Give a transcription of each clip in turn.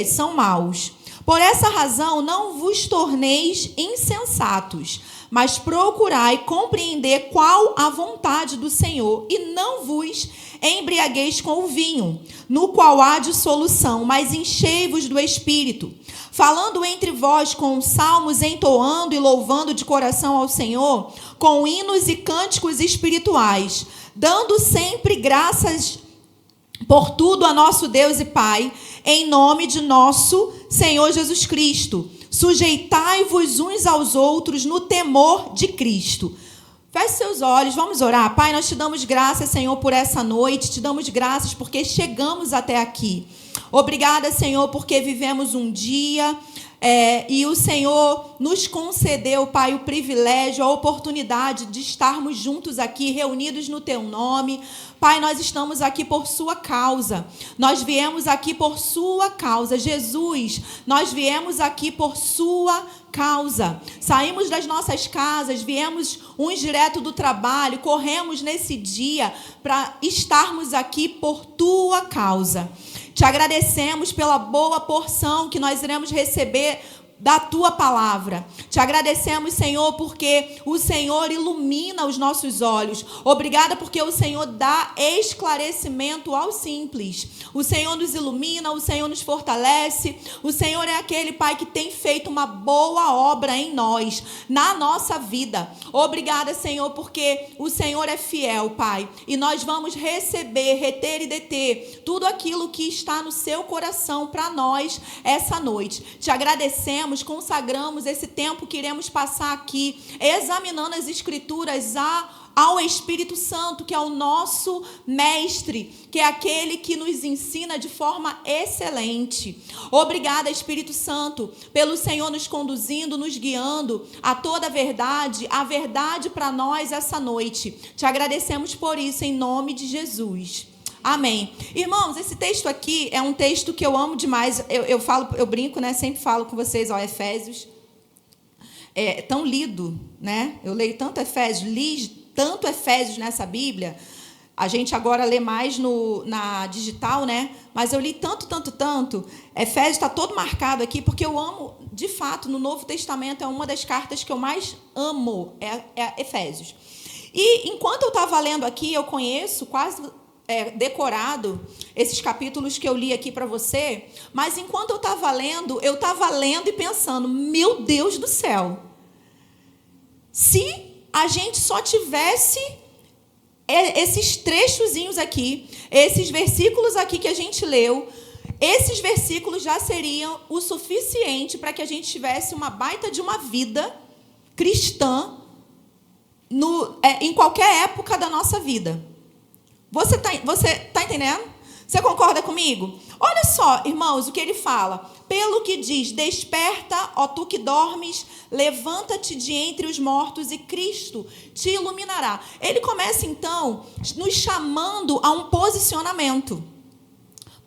são maus. Por essa razão, não vos torneis insensatos, mas procurai compreender qual a vontade do Senhor, e não vos embriagueis com o vinho, no qual há dissolução, mas enchei-vos do Espírito, falando entre vós com salmos, entoando e louvando de coração ao Senhor, com hinos e cânticos espirituais, dando sempre graças por tudo a nosso Deus e Pai, em nome de nosso Senhor Jesus Cristo. Sujeitai-vos uns aos outros no temor de Cristo. Feche seus olhos, vamos orar. Pai, nós te damos graças, Senhor, por essa noite. Te damos graças porque chegamos até aqui. Obrigada, Senhor, porque vivemos um dia e o Senhor nos concedeu, Pai, o privilégio, a oportunidade de estarmos juntos aqui, reunidos no Teu nome. Pai, nós estamos aqui por sua causa. Nós viemos aqui por sua causa. Jesus, nós viemos aqui por sua causa. Saímos das nossas casas, viemos uns direto do trabalho, corremos nesse dia para estarmos aqui por tua causa. Te agradecemos pela boa porção que nós iremos receber da tua palavra. Te agradecemos, Senhor, porque o Senhor ilumina os nossos olhos. Obrigada porque o Senhor dá esclarecimento ao simples. O Senhor nos ilumina, o Senhor nos fortalece. O Senhor é aquele, Pai, que tem feito uma boa obra em nós, na nossa vida. Obrigada, Senhor, porque o Senhor é fiel, Pai. E nós vamos receber, reter e deter tudo aquilo que está no seu coração para nós essa noite. Te agradecemos, consagramos esse tempo que iremos passar aqui, examinando as Escrituras ao Espírito Santo, que é o nosso mestre, que é aquele que nos ensina de forma excelente. Obrigada, Espírito Santo, pelo Senhor nos conduzindo, nos guiando a toda a verdade para nós essa noite. Te agradecemos por isso, em nome de Jesus. Amém. Irmãos, esse texto aqui é um texto que eu amo demais. Eu brinco, né? Sempre falo com vocês, Efésios. É tão lido, né? Eu leio tanto Efésios, li tanto Efésios nessa Bíblia. A gente agora lê mais na digital, né? Mas eu li tanto. Efésios está todo marcado aqui, porque eu amo, de fato, no Novo Testamento, é uma das cartas que eu mais amo, é Efésios. E enquanto eu estava lendo aqui, eu conheço quase decorado esses capítulos que eu li aqui para você, mas enquanto eu estava lendo e pensando, meu Deus do céu, se a gente só tivesse esses trechozinhos aqui, esses versículos aqui que a gente leu, esses versículos já seriam o suficiente para que a gente tivesse uma baita de uma vida cristã em qualquer época da nossa vida. Você tá entendendo? Você concorda comigo? Olha só, irmãos, o que ele fala. Pelo que diz, desperta, ó tu que dormes, levanta-te de entre os mortos e Cristo te iluminará. Ele começa, então, nos chamando a um posicionamento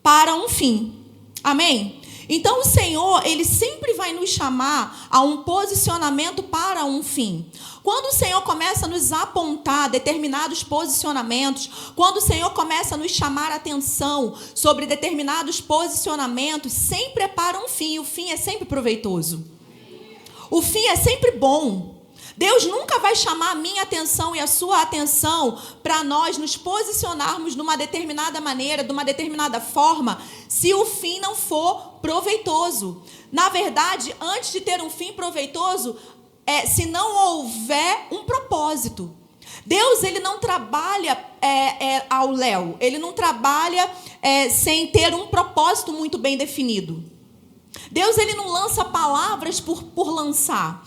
para um fim. Amém? Então, o Senhor, Ele sempre vai nos chamar a um posicionamento para um fim. Quando o Senhor começa a nos apontar determinados posicionamentos, quando o Senhor começa a nos chamar a atenção sobre determinados posicionamentos, sempre é para um fim. O fim é sempre proveitoso. O fim é sempre bom. Deus nunca vai chamar a minha atenção e a sua atenção para nós nos posicionarmos de uma determinada maneira, de uma determinada forma, se o fim não for proveitoso. Na verdade, antes de ter um fim proveitoso, se não houver um propósito. Deus, Ele não trabalha ao léu, Ele não trabalha sem ter um propósito muito bem definido. Deus, Ele não lança palavras por lançar.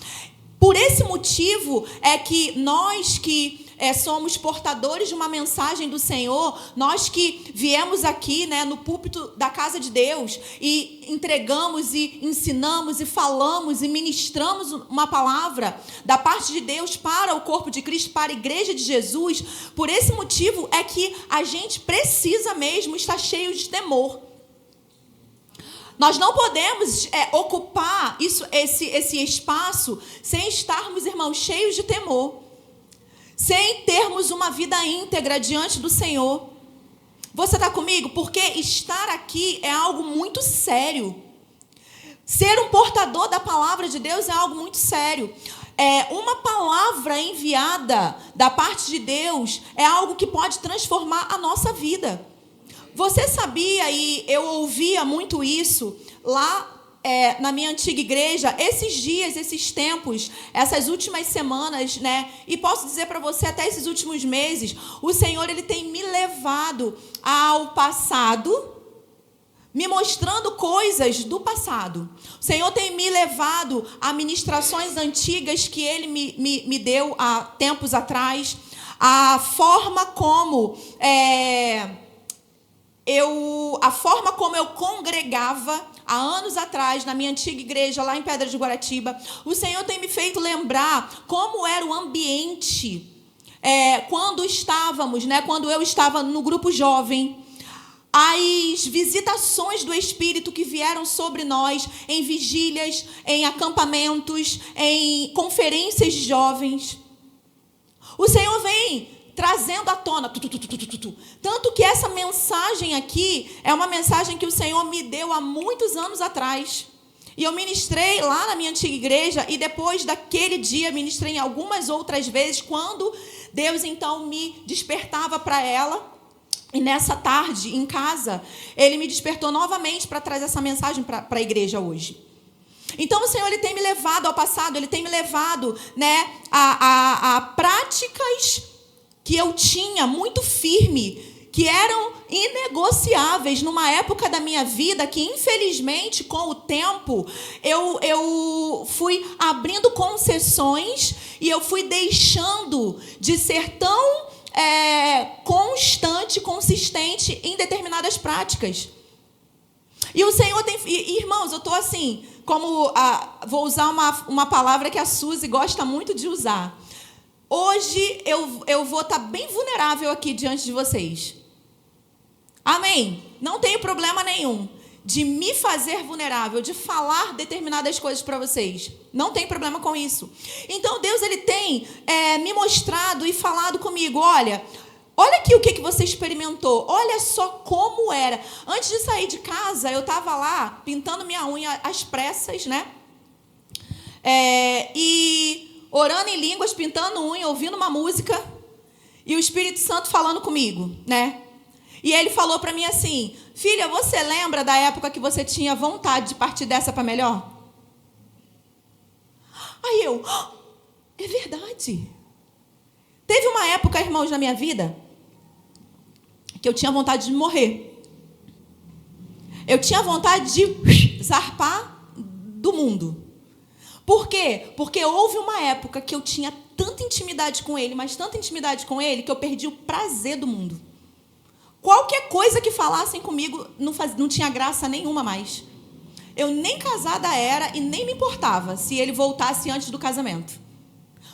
Por esse motivo é que nós que somos portadores de uma mensagem do Senhor, nós que viemos aqui, né, no púlpito da casa de Deus e entregamos e ensinamos e falamos e ministramos uma palavra da parte de Deus para o corpo de Cristo, para a igreja de Jesus, por esse motivo é que a gente precisa mesmo estar cheio de temor. Nós não podemos ocupar esse espaço sem estarmos, irmãos, cheios de temor, sem termos uma vida íntegra diante do Senhor. Você está comigo? Porque estar aqui é algo muito sério. Ser um portador da palavra de Deus é algo muito sério. Uma palavra enviada da parte de Deus é algo que pode transformar a nossa vida. Você sabia, e eu ouvia muito isso lá na minha antiga igreja, esses dias, esses tempos, essas últimas semanas, né? E posso dizer para você, até esses últimos meses, o Senhor, Ele tem me levado ao passado, me mostrando coisas do passado. O Senhor tem me levado a ministrações antigas que Ele me deu há tempos atrás, a forma como eu congregava há anos atrás na minha antiga igreja lá em Pedra de Guaratiba. O Senhor tem me feito lembrar como era o ambiente quando estávamos, né? Quando eu estava no grupo jovem. As visitações do Espírito que vieram sobre nós em vigílias, em acampamentos, em conferências de jovens. O Senhor vem trazendo à tona. Tanto que essa mensagem aqui é uma mensagem que o Senhor me deu há muitos anos atrás. E eu ministrei lá na minha antiga igreja, e depois daquele dia ministrei algumas outras vezes, quando Deus então me despertava para ela. E nessa tarde, em casa, Ele me despertou novamente para trazer essa mensagem para a igreja hoje. Então, o Senhor, Ele tem me levado ao passado, Ele tem me levado, né, a práticas que eu tinha muito firme, que eram inegociáveis numa época da minha vida que, infelizmente, com o tempo, eu fui abrindo concessões e eu fui deixando de ser tão constante, consistente em determinadas práticas. E o Senhor tem... Irmãos, eu estou assim, vou usar uma palavra que a Suzy gosta muito de usar. Hoje eu vou estar bem vulnerável aqui diante de vocês. Amém? Não tenho problema nenhum de me fazer vulnerável, de falar determinadas coisas para vocês. Não tem problema com isso. Então, Deus, Ele tem me mostrado e falado comigo, olha aqui o que você experimentou, olha só como era. Antes de sair de casa, eu estava lá pintando minha unha às pressas, né? E orando em línguas, pintando unha, ouvindo uma música, e o Espírito Santo falando comigo, né? E ele falou para mim assim: filha, você lembra da época que você tinha vontade de partir dessa para melhor? Aí eu, é verdade. Teve uma época, irmãos, na minha vida, que eu tinha vontade de morrer. Eu tinha vontade de zarpar do mundo. Por quê? Porque houve uma época que eu tinha tanta intimidade com ele, mas tanta intimidade com ele, que eu perdi o prazer do mundo. Qualquer coisa que falassem comigo não tinha graça nenhuma mais. Eu nem casada era e nem me importava se ele voltasse antes do casamento.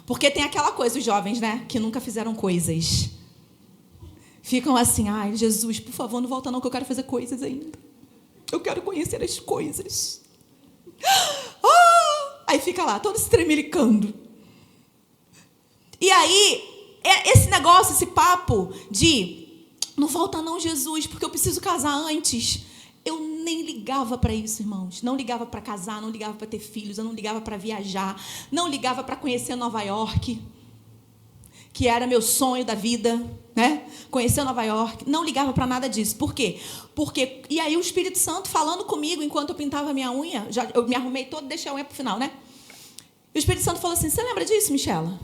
Porque tem aquela coisa, os jovens, né? Que nunca fizeram coisas. Ficam assim, ai, Jesus, por favor, não volta não, que eu quero fazer coisas ainda. Eu quero conhecer as coisas. Aí fica lá, todo se tremelicando. E aí, esse negócio, esse papo de... não volta não, Jesus, porque eu preciso casar antes. Eu nem ligava para isso, irmãos. Não ligava para casar, não ligava para ter filhos, eu não ligava para viajar, não ligava para conhecer Nova York, que era meu sonho da vida, né? Conhecer Nova York. Não ligava para nada disso. Por quê? E aí o Espírito Santo falando comigo enquanto eu pintava a minha unha, eu me arrumei toda, deixei a unha para o final, né? E o Espírito Santo falou assim: você lembra disso, Michela?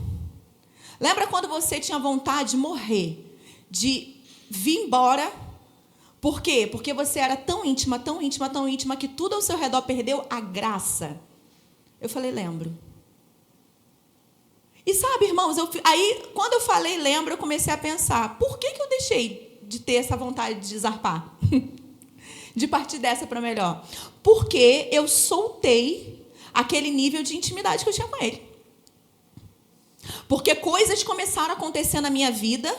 Lembra quando você tinha vontade de morrer, de vir embora? Por quê? Porque você era tão íntima, tão íntima, tão íntima, que tudo ao seu redor perdeu a graça. Eu falei, lembro. E sabe, irmãos, aí quando eu falei lembro, eu comecei a pensar, por que eu deixei de ter essa vontade de zarpar? De partir dessa para melhor? Porque eu soltei aquele nível de intimidade que eu tinha com ele. Porque coisas começaram a acontecer na minha vida,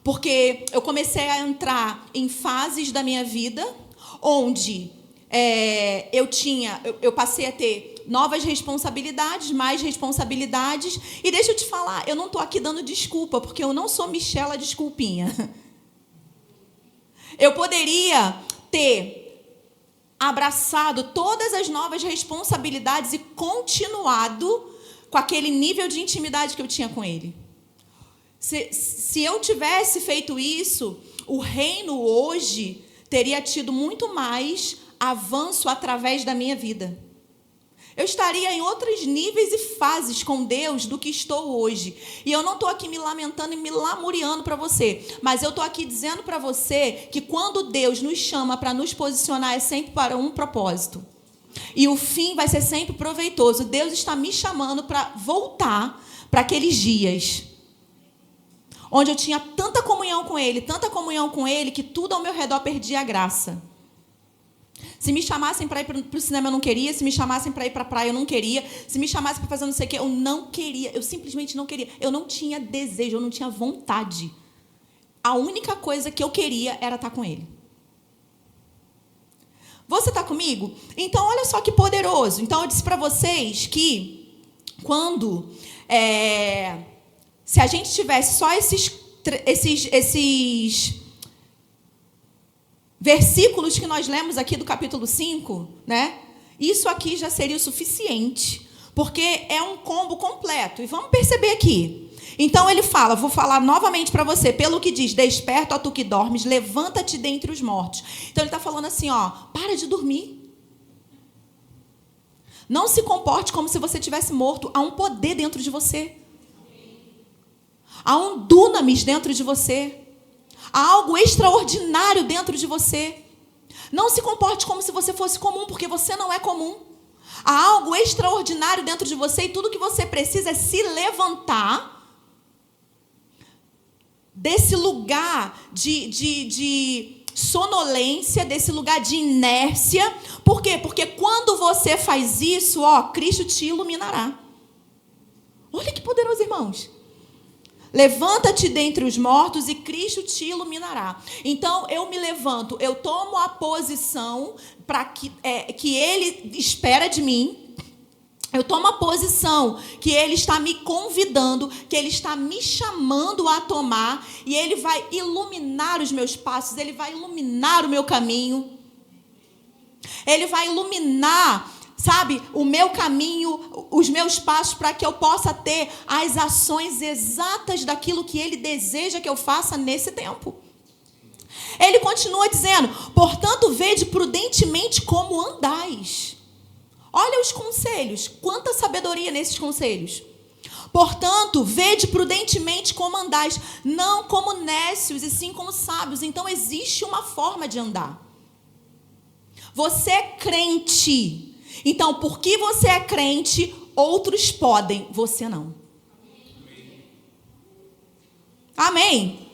porque eu comecei a entrar em fases da minha vida onde eu passei a ter novas responsabilidades, mais responsabilidades. E deixa eu te falar, eu não estou aqui dando desculpa, porque eu não sou Michela Desculpinha. Eu poderia ter abraçado todas as novas responsabilidades e continuado com aquele nível de intimidade que eu tinha com Ele. Se eu tivesse feito isso, o reino hoje teria tido muito mais avanço através da minha vida. Eu estaria em outros níveis e fases com Deus do que estou hoje. E eu não estou aqui me lamentando e me lamuriando para você. Mas eu estou aqui dizendo para você que quando Deus nos chama para nos posicionar é sempre para um propósito. E o fim vai ser sempre proveitoso. Deus está me chamando para voltar para aqueles dias onde eu tinha tanta comunhão com Ele, que tudo ao meu redor perdia a graça. Se me chamassem para ir para o cinema, eu não queria. Se me chamassem para ir para a praia, eu não queria. Se me chamassem para fazer não sei o quê, eu não queria. Eu simplesmente não queria. Eu não tinha desejo, eu não tinha vontade. A única coisa que eu queria era estar com Ele. Você está comigo? Então, olha só que poderoso. Então, eu disse para vocês que quando... se a gente tivesse só esses versículos que nós lemos aqui do capítulo 5, né? Isso aqui já seria o suficiente, porque é um combo completo. E vamos perceber aqui. Então ele fala, vou falar novamente para você, pelo que diz, desperta, ó tu que dormes, levanta-te dentre os mortos. Então ele está falando assim, ó, para de dormir. Não se comporte como se você tivesse morto. Há um poder dentro de você. Há um dunamis dentro de você. Há algo extraordinário dentro de você. Não se comporte como se você fosse comum, porque você não é comum. Há algo extraordinário dentro de você e tudo que você precisa é se levantar desse lugar de sonolência, desse lugar de inércia. Por quê? Porque quando você faz isso, ó, Cristo te iluminará. Olha que poderoso, irmãos. Levanta-te dentre os mortos e Cristo te iluminará. Então, eu me levanto, eu tomo a posição para que Ele espera de mim. Eu tomo a posição que Ele está me convidando, que Ele está me chamando a tomar, e Ele vai iluminar os meus passos, Ele vai iluminar o meu caminho. Ele vai iluminar, sabe, o meu caminho, os meus passos, para que eu possa ter as ações exatas daquilo que Ele deseja que eu faça nesse tempo. Ele continua dizendo, portanto, vede prudentemente como andais. Olha os conselhos, quanta sabedoria nesses conselhos. Portanto, vede prudentemente como andais, não como nécios, e sim como sábios. Então, existe uma forma de andar. Você é crente. Então, porque você é crente, outros podem, você não. Amém?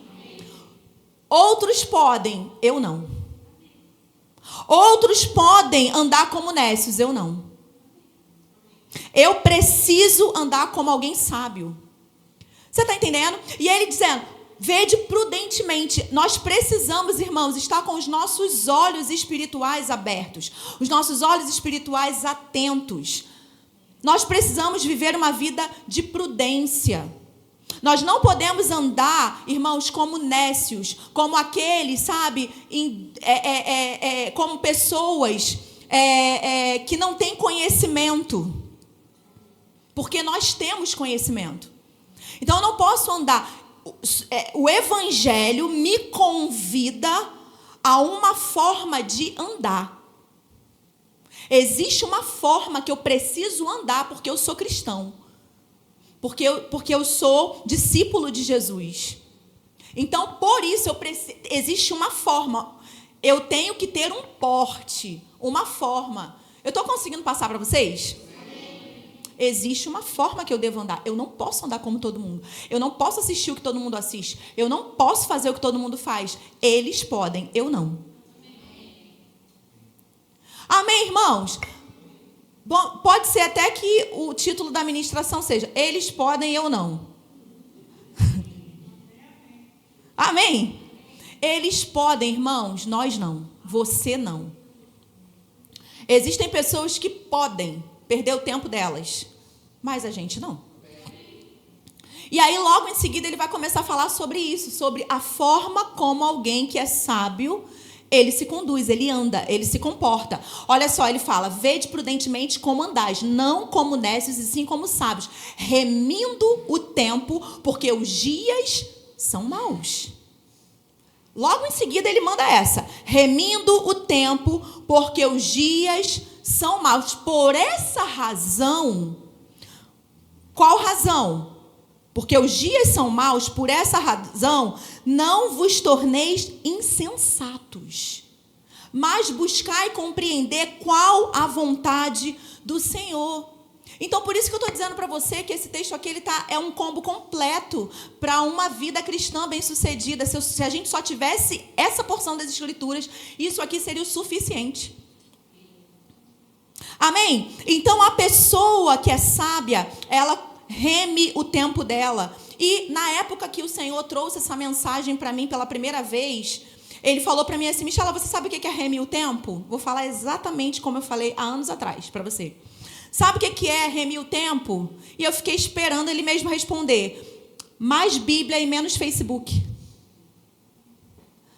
Outros podem, eu não. Outros podem andar como nécios, eu não. Eu preciso andar como alguém sábio. Você está entendendo? E ele dizendo, vede prudentemente. Nós precisamos, irmãos, estar com os nossos olhos espirituais abertos. Os nossos olhos espirituais atentos. Nós precisamos viver uma vida de prudência. Nós não podemos andar, irmãos, como nécios, como aqueles, sabe, como pessoas que não têm conhecimento. Porque nós temos conhecimento. Então, eu não posso andar. O Evangelho me convida a uma forma de andar. Existe uma forma que eu preciso andar porque eu sou cristão. Porque eu sou discípulo de Jesus. Então, por isso, existe uma forma. Eu tenho que ter um porte, uma forma. Eu estou conseguindo passar para vocês? Existe uma forma que eu devo andar. Eu não posso andar como todo mundo. Eu não posso assistir o que todo mundo assiste. Eu não posso fazer o que todo mundo faz. Eles podem, eu não. Amém, irmãos? Bom, pode ser até que o título da ministração seja eles podem, eu não. Amém? Eles podem, irmãos, nós não. Você não. Existem pessoas que podem perder o tempo delas, mas a gente não. E aí, logo em seguida, ele vai começar a falar sobre isso, sobre a forma como alguém que é sábio Ele se conduz, ele anda, ele se comporta. Olha só, ele fala: vede prudentemente como andais, não como necios e sim como sábios, remindo o tempo, porque os dias são maus. Logo em seguida ele manda essa: remindo o tempo, porque os dias são maus. Por essa razão, qual razão? Porque os dias são maus, por essa razão, não vos torneis insensatos, mas buscai compreender qual a vontade do Senhor. Então, por isso que eu estou dizendo para você que esse texto aqui é um combo completo para uma vida cristã bem-sucedida. Se a gente só tivesse essa porção das Escrituras, isso aqui seria o suficiente. Amém? Então, a pessoa que é sábia, ela reme o tempo dela. E na época que o Senhor trouxe essa mensagem para mim pela primeira vez, ele falou para mim assim: Michela, você sabe o que é reme o tempo? Vou falar exatamente como eu falei há anos atrás para você. Sabe o que é reme o tempo? E eu fiquei esperando ele mesmo responder: mais Bíblia e menos Facebook.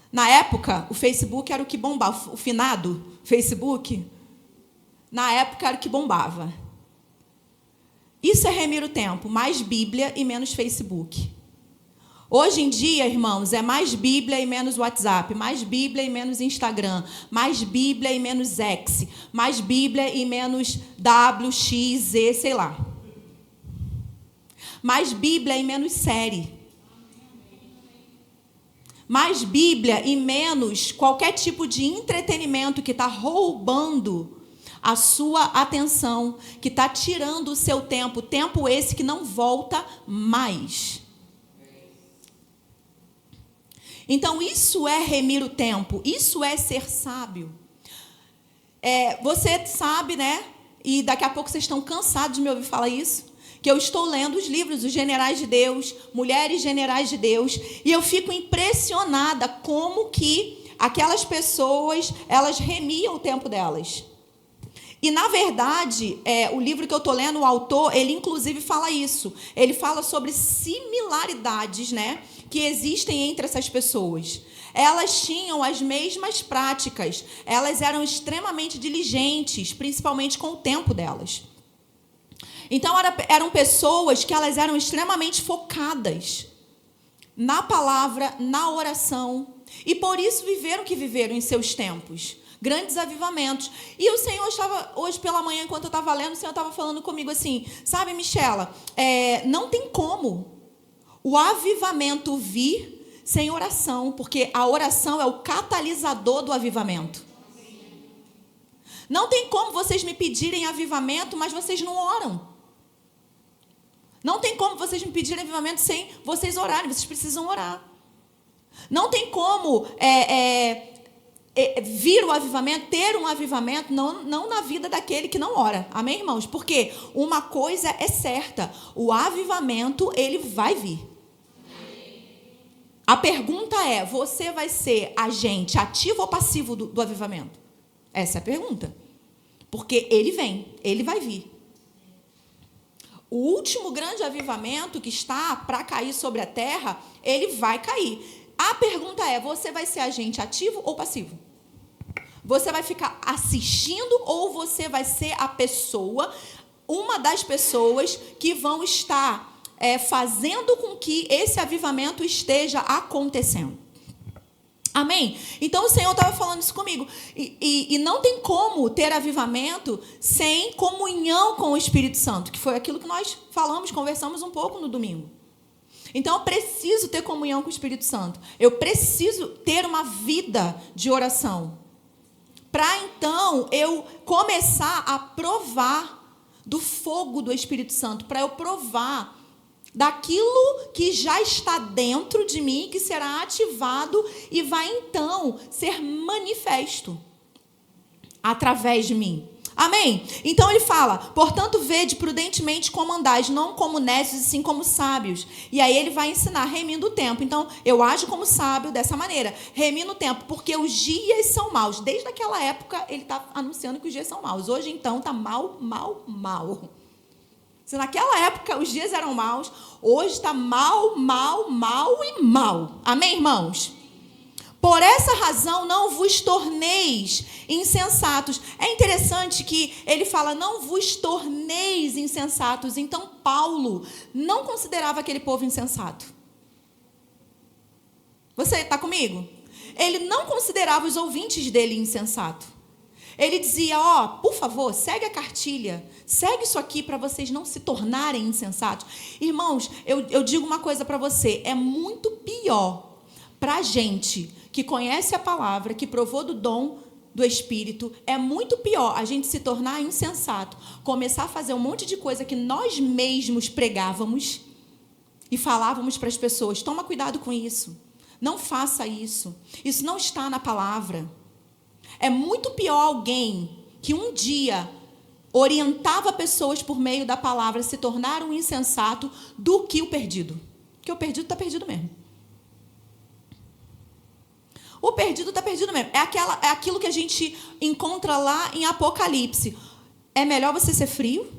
Na época, o Facebook era o que bombava. O finado Facebook, na época, era o que bombava. Isso é remir o tempo, mais Bíblia e menos Facebook. Hoje em dia, irmãos, é mais Bíblia e menos WhatsApp, mais Bíblia e menos Instagram, mais Bíblia e menos X, mais Bíblia e menos W, X, Z, sei lá. Mais Bíblia e menos série. Mais Bíblia e menos qualquer tipo de entretenimento que está roubando a sua atenção, que está tirando o seu tempo esse que não volta mais. Então, isso é remir o tempo, isso é ser sábio. Você sabe, né? E daqui a pouco vocês estão cansados de me ouvir falar isso, que eu estou lendo os livros dos generais de Deus, mulheres generais de Deus, e eu fico impressionada como que aquelas pessoas, elas remiam o tempo delas. E, na verdade, o livro que eu estou lendo, o autor, ele inclusive fala isso. Ele fala sobre similaridades, né, que existem entre essas pessoas. Elas tinham as mesmas práticas, elas eram extremamente diligentes, principalmente com o tempo delas. Então, eram pessoas que elas eram extremamente focadas na palavra, na oração, e por isso viveram o que viveram em seus tempos. Grandes avivamentos. E o Senhor estava, hoje pela manhã, enquanto eu estava lendo, o Senhor estava falando comigo assim: sabe, Michela, não tem como o avivamento vir sem oração, porque a oração é o catalisador do avivamento. Não tem como vocês me pedirem avivamento, mas vocês não oram. Não tem como vocês me pedirem avivamento sem vocês orarem, vocês precisam orar. Não tem como vir o avivamento, ter um avivamento, não na vida daquele que não ora. Amém, irmãos? Porque uma coisa é certa: o avivamento, ele vai vir. A pergunta é: você vai ser agente ativo ou passivo do avivamento? Essa é a pergunta. Porque ele vem, ele vai vir. O último grande avivamento que está para cair sobre a terra, ele vai cair. A pergunta é: você vai ser agente ativo ou passivo? Você vai ficar assistindo ou você vai ser a pessoa, uma das pessoas que vão estar fazendo com que esse avivamento esteja acontecendo? Amém? Então, o Senhor estava falando isso comigo. E não tem como ter avivamento sem comunhão com o Espírito Santo, que foi aquilo que nós conversamos um pouco no domingo. Então, eu preciso ter comunhão com o Espírito Santo. Eu preciso ter uma vida de oração. Para, então, eu começar a provar do fogo do Espírito Santo. Para eu provar daquilo que já está dentro de mim, que será ativado e vai, então, ser manifesto através de mim. Amém? Então ele fala: portanto, vede prudentemente como andais, não como necios, e sim como sábios. E aí ele vai ensinar, remindo o tempo. Então, eu ajo como sábio dessa maneira, remindo o tempo, porque os dias são maus. Desde aquela época, ele está anunciando que os dias são maus. Hoje, então, está mal. Se naquela época os dias eram maus, hoje está mal e mal. Amém, irmãos? Por essa razão, não vos torneis insensatos. É interessante que ele fala, não vos torneis insensatos. Então, Paulo não considerava aquele povo insensato. Você está comigo? Ele não considerava os ouvintes dele insensato. Ele dizia, por favor, segue a cartilha, segue isso aqui para vocês não se tornarem insensatos. Irmãos, eu digo uma coisa para você, é muito pior para a gente que conhece a palavra, que provou do dom do Espírito, é muito pior a gente se tornar insensato, começar a fazer um monte de coisa que nós mesmos pregávamos e falávamos para as pessoas, toma cuidado com isso, não faça isso, isso não está na palavra. É muito pior alguém que um dia orientava pessoas por meio da palavra a se tornar um insensato do que o perdido. Porque o perdido está perdido mesmo. O perdido está perdido mesmo. É aquilo que a gente encontra lá em Apocalipse. É melhor você ser frio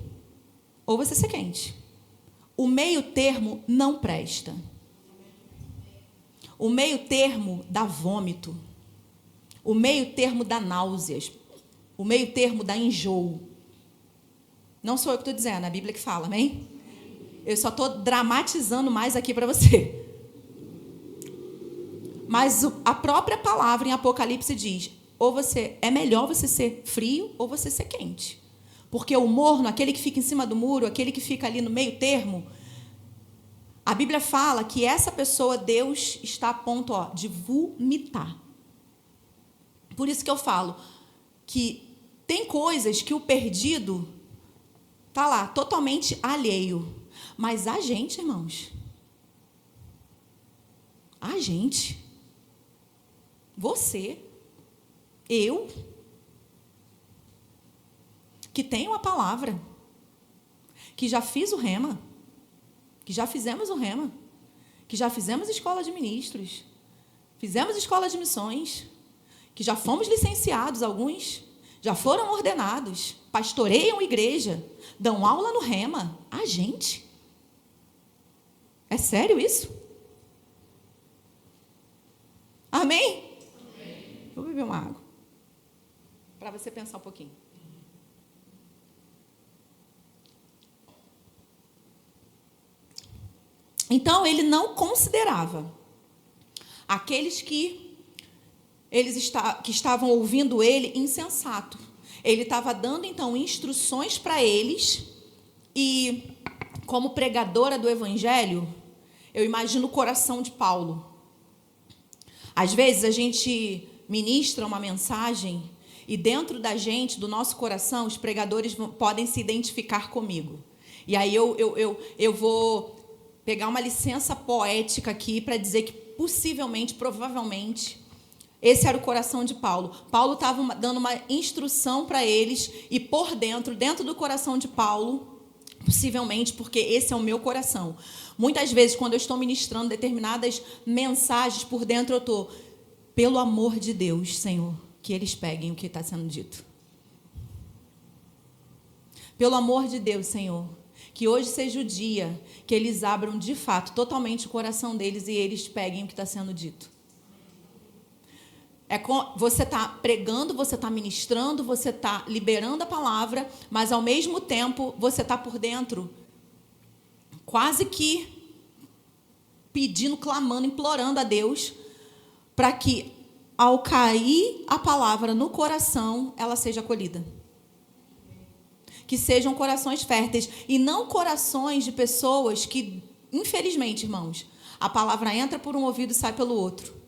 ou você ser quente. O meio termo não presta. O meio termo dá vômito. O meio termo dá náuseas. O meio termo dá enjoo. Não sou eu que estou dizendo, é a Bíblia que fala, amém? Eu só estou dramatizando mais aqui para você. Mas a própria palavra em Apocalipse diz, é melhor você ser frio ou você ser quente. Porque o morno, aquele que fica em cima do muro, aquele que fica ali no meio termo, a Bíblia fala que essa pessoa, Deus está a ponto de vomitar. Por isso que eu falo que tem coisas que o perdido está lá, totalmente alheio. Mas a gente, irmãos, a gente, você, eu, que tenho a palavra, que já fiz o rema, que já fizemos o rema, que já fizemos escola de ministros, fizemos escola de missões, que já fomos licenciados, alguns já foram ordenados, pastoreiam igreja, dão aula no rema. A gente. É sério isso? Amém? Amém. Vou beber uma água. Para você pensar um pouquinho. Então, ele não considerava aqueles que estavam ouvindo ele insensato. Ele estava dando, então, instruções para eles e, como pregadora do Evangelho, eu imagino o coração de Paulo. Às vezes, a gente ministra uma mensagem e dentro da gente, do nosso coração, os pregadores podem se identificar comigo. E aí eu vou pegar uma licença poética aqui para dizer que possivelmente, provavelmente, esse era o coração de Paulo. Paulo estava dando uma instrução para eles e por dentro do coração de Paulo, possivelmente, porque esse é o meu coração. Muitas vezes, quando eu estou ministrando determinadas mensagens por dentro, eu estou, pelo amor de Deus, Senhor, que eles peguem o que está sendo dito. Pelo amor de Deus, Senhor, que hoje seja o dia que eles abram de fato totalmente o coração deles e eles peguem o que está sendo dito. Você está pregando, você está ministrando, você está liberando a palavra, mas ao mesmo tempo você está por dentro quase que pedindo, clamando, implorando a Deus para que ao cair a palavra no coração, ela seja acolhida. Que sejam corações férteis e não corações de pessoas que, infelizmente, irmãos, a palavra entra por um ouvido e sai pelo outro.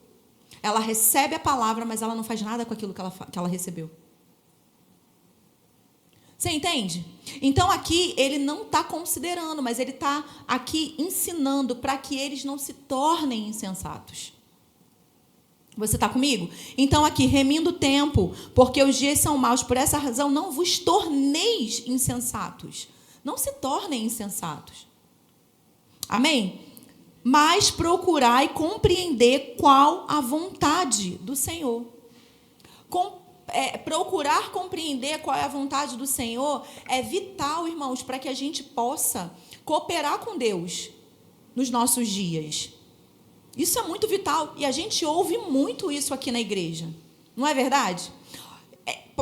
Ela recebe a palavra, mas ela não faz nada com aquilo que ela recebeu. Você entende? Então, aqui, ele não está considerando, mas ele está aqui ensinando para que eles não se tornem insensatos. Você está comigo? Então, aqui, remindo o tempo, porque os dias são maus, por essa razão, não vos torneis insensatos. Não se tornem insensatos. Amém? Mas procurai compreender qual a vontade do Senhor. Procurar compreender qual é a vontade do Senhor é vital, irmãos, para que a gente possa cooperar com Deus nos nossos dias. Isso é muito vital. E a gente ouve muito isso aqui na igreja. Não é verdade?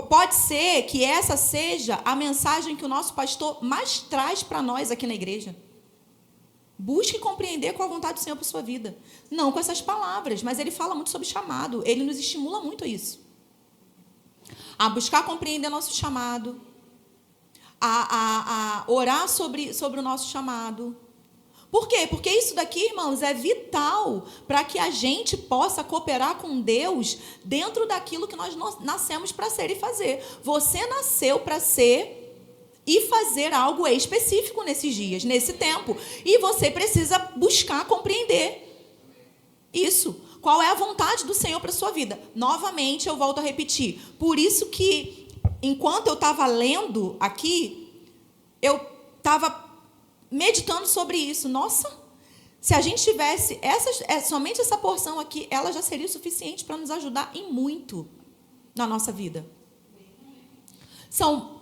Pode ser que essa seja a mensagem que o nosso pastor mais traz para nós aqui na igreja. Busque compreender qual a vontade do Senhor para a sua vida. Não com essas palavras, mas ele fala muito sobre chamado. Ele nos estimula muito a isso. A buscar compreender nosso chamado. A orar sobre o nosso chamado. Por quê? Porque isso daqui, irmãos, é vital para que a gente possa cooperar com Deus dentro daquilo que nós nascemos para ser e fazer. Você nasceu para ser e fazer algo específico nesses dias, nesse tempo. E você precisa buscar compreender isso. Qual é a vontade do Senhor para a sua vida? Novamente, eu volto a repetir. Por isso que, enquanto eu estava lendo aqui, eu estava meditando sobre isso. Nossa, se a gente tivesse somente essa porção aqui, ela já seria o suficiente para nos ajudar em muito na nossa vida. São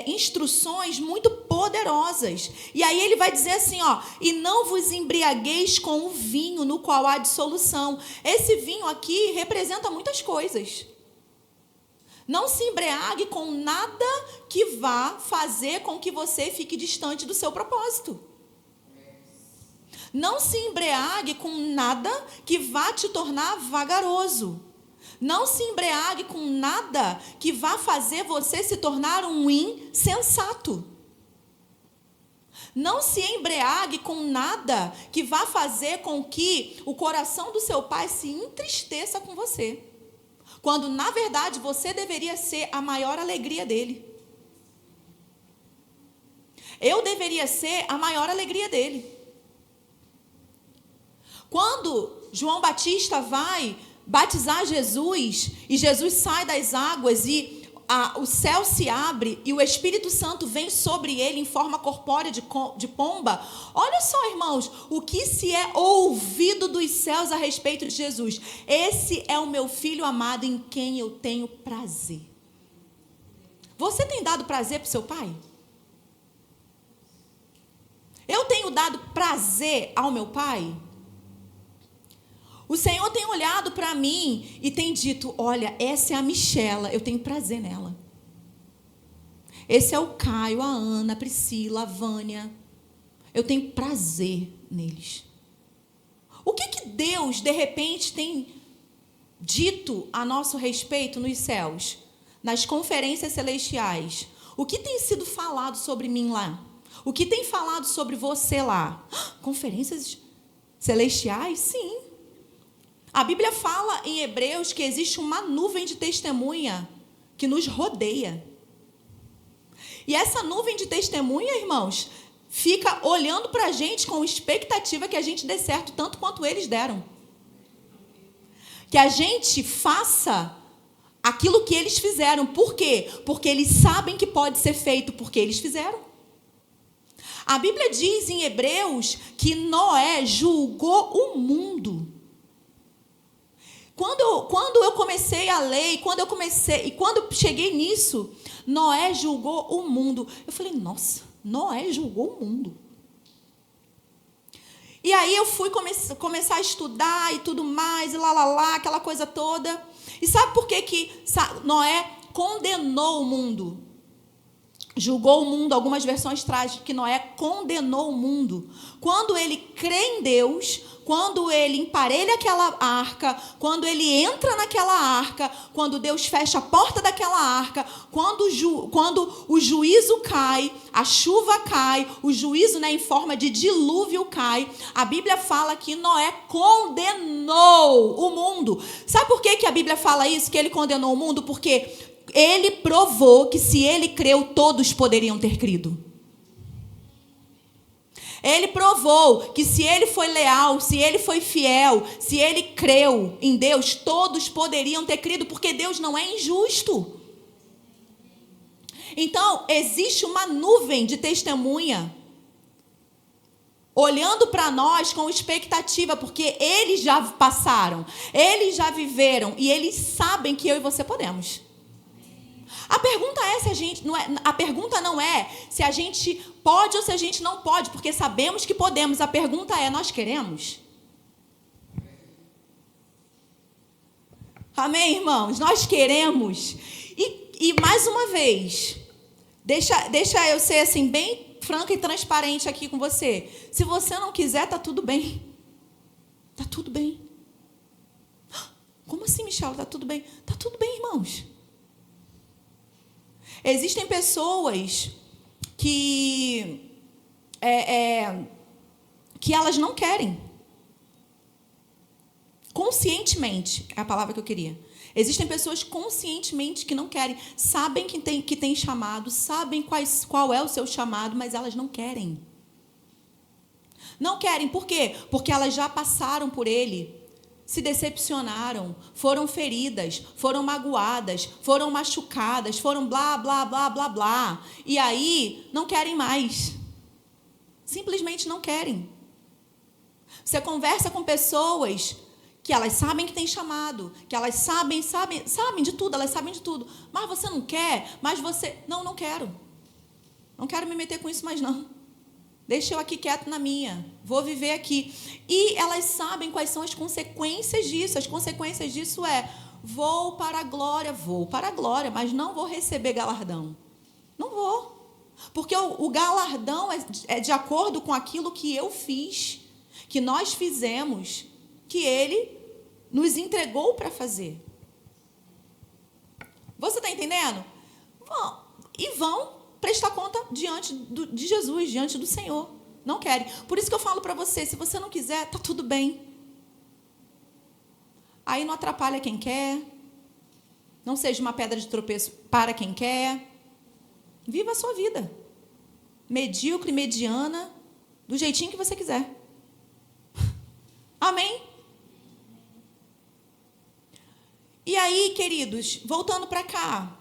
instruções muito poderosas. E aí ele vai dizer assim, ó, e não vos embriagueis com o vinho no qual há dissolução. Esse vinho aqui representa muitas coisas. Não se embriague com nada que vá fazer com que você fique distante do seu propósito. Não se embriague com nada que vá te tornar vagaroso. Não se embriague com nada que vá fazer você se tornar um insensato. Não se embriague com nada que vá fazer com que o coração do seu pai se entristeça com você. Quando, na verdade, você deveria ser a maior alegria dele. Eu deveria ser a maior alegria dele. Quando João Batista vai batizar Jesus, e Jesus sai das águas, e o céu se abre, e o Espírito Santo vem sobre ele em forma corpórea de pomba. Olha só, irmãos, o que se é ouvido dos céus a respeito de Jesus. Esse é o meu filho amado em quem eu tenho prazer. Você tem dado prazer para o seu pai? Eu tenho dado prazer ao meu pai? O Senhor tem olhado para mim e tem dito, olha, essa é a Michela, eu tenho prazer nela. Esse é o Caio, a Ana, a Priscila, a Vânia. Eu tenho prazer neles. O que Deus, de repente, tem dito a nosso respeito nos céus? Nas conferências celestiais? O que tem sido falado sobre mim lá? O que tem falado sobre você lá? Conferências celestiais? Sim. A Bíblia fala em Hebreus que existe uma nuvem de testemunha que nos rodeia. E essa nuvem de testemunha, irmãos, fica olhando para a gente com expectativa que a gente dê certo tanto quanto eles deram. Que a gente faça aquilo que eles fizeram. Por quê? Porque eles sabem que pode ser feito, porque eles fizeram. A Bíblia diz em Hebreus que Noé julgou o mundo. Quando eu comecei a ler, quando eu cheguei nisso, Noé julgou o mundo. Eu falei, nossa, Noé julgou o mundo. E aí eu fui começar a estudar e tudo mais, e aquela coisa toda. E sabe por que Noé condenou o mundo? Julgou o mundo, algumas versões trazem que Noé condenou o mundo. Quando ele crê em Deus, quando ele emparelha aquela arca, quando ele entra naquela arca, quando Deus fecha a porta daquela arca, quando o juízo cai, a chuva cai, o juízo, em forma de dilúvio cai, a Bíblia fala que Noé condenou o mundo. Sabe por que a Bíblia fala isso, que ele condenou o mundo? Porque ele provou que se ele creu, todos poderiam ter crido. Ele provou que se ele foi leal, se ele foi fiel, se ele creu em Deus, todos poderiam ter crido, porque Deus não é injusto. Então, existe uma nuvem de testemunha olhando para nós com expectativa, porque eles já passaram, eles já viveram e eles sabem que eu e você podemos. A pergunta é se a gente não é, a pergunta não é se a gente pode ou se a gente não pode, porque sabemos que podemos. A pergunta é: nós queremos? Amém, irmãos? Nós queremos. E mais uma vez, deixa eu ser assim bem franca e transparente aqui com você. Se você não quiser, tá tudo bem. Tá tudo bem. Como assim, Michela? Tá tudo bem? Tá tudo bem, irmãos. Existem pessoas que elas não querem. Conscientemente, é a palavra que eu queria. Existem pessoas conscientemente que não querem. Sabem que tem chamado, sabem qual é o seu chamado, mas elas não querem. Não querem, por quê? Porque elas já passaram por ele. Se decepcionaram, foram feridas, foram magoadas, foram machucadas, foram blá, blá, blá, blá, blá. E aí, não querem mais. Simplesmente não querem. Você conversa com pessoas que elas sabem que tem chamado, que elas sabem de tudo, elas sabem de tudo. Mas você não quer, não quero. Não quero me meter com isso mais não. Deixa eu aqui quieto na minha. Vou viver aqui. E elas sabem quais são as consequências disso. As consequências disso vou para a glória, mas não vou receber galardão. Não vou. Porque o galardão é de acordo com aquilo que eu fiz, que nós fizemos, que ele nos entregou para fazer. Você está entendendo? Vão prestar conta diante de Jesus, diante do Senhor. Não querem. Por isso que eu falo para você, se você não quiser, está tudo bem. Aí não atrapalha quem quer. Não seja uma pedra de tropeço para quem quer. Viva a sua vida. Medíocre, mediana, do jeitinho que você quiser. Amém? E aí, queridos, voltando para cá,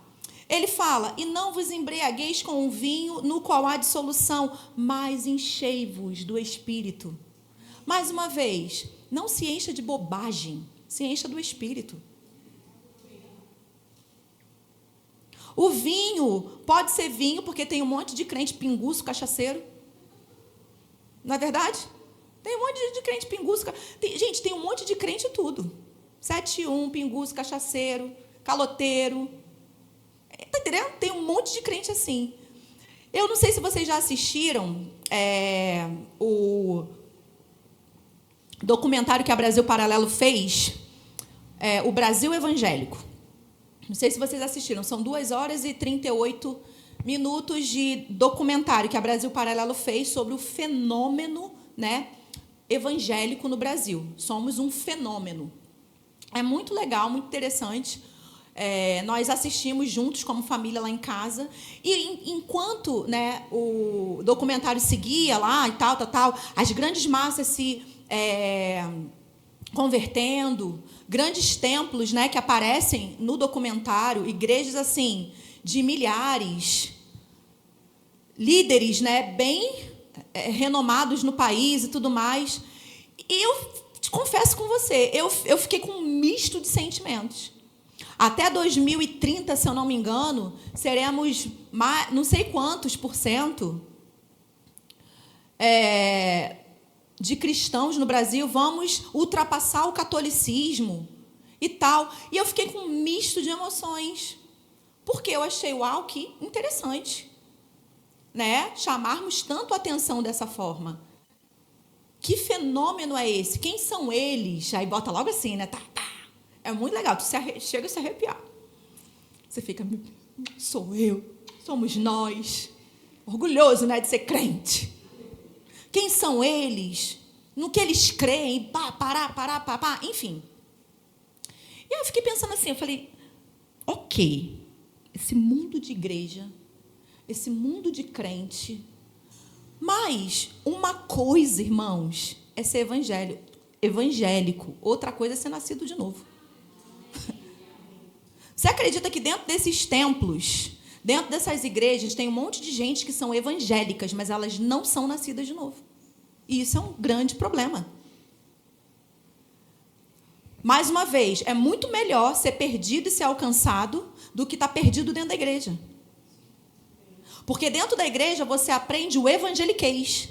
ele fala: e não vos embriagueis com o vinho no qual há dissolução, mas enchei-vos do Espírito. Mais uma vez, não se encha de bobagem, se encha do Espírito. O vinho pode ser vinho, porque tem um monte de crente pinguço, cachaceiro. Não é verdade? Tem um monte de crente pinguço. Gente, tem um monte de crente em tudo. 7-1, pinguço, cachaceiro, caloteiro. Está entendendo? Tem um monte de crente assim. Eu não sei se vocês já assistiram o documentário que a Brasil Paralelo fez, o Brasil Evangélico. Não sei se vocês assistiram. São 2 horas e 38 minutos de documentário que a Brasil Paralelo fez sobre o fenômeno, evangélico no Brasil. Somos um fenômeno. É muito legal, muito interessante. Nós assistimos juntos como família lá em casa. E enquanto o documentário seguia lá e tal, as grandes massas se convertendo, grandes templos que aparecem no documentário, igrejas assim de milhares, líderes bem renomados no país e tudo mais. E eu confesso com você, eu fiquei com um misto de sentimentos. Até 2030, se eu não me engano, seremos não sei quantos % de cristãos no Brasil, vamos ultrapassar o catolicismo e tal. E eu fiquei com um misto de emoções, porque eu achei, uau, que interessante, chamarmos tanto a atenção dessa forma. Que fenômeno é esse? Quem são eles? Aí bota logo assim, É muito legal, tu chega a se arrepiar. Você fica, sou eu, somos nós. Orgulhoso, de ser crente. Quem são eles? No que eles creem? Enfim. E eu fiquei pensando assim, eu falei, ok, esse mundo de igreja, esse mundo de crente, mas uma coisa, irmãos, é ser evangélico, outra coisa é ser nascido de novo. Você acredita que dentro desses templos, dentro dessas igrejas, tem um monte de gente que são evangélicas, mas elas não são nascidas de novo? E isso é um grande problema. Mais uma vez, é muito melhor ser perdido e ser alcançado do que estar perdido dentro da igreja. Porque dentro da igreja você aprende o evangeliquez.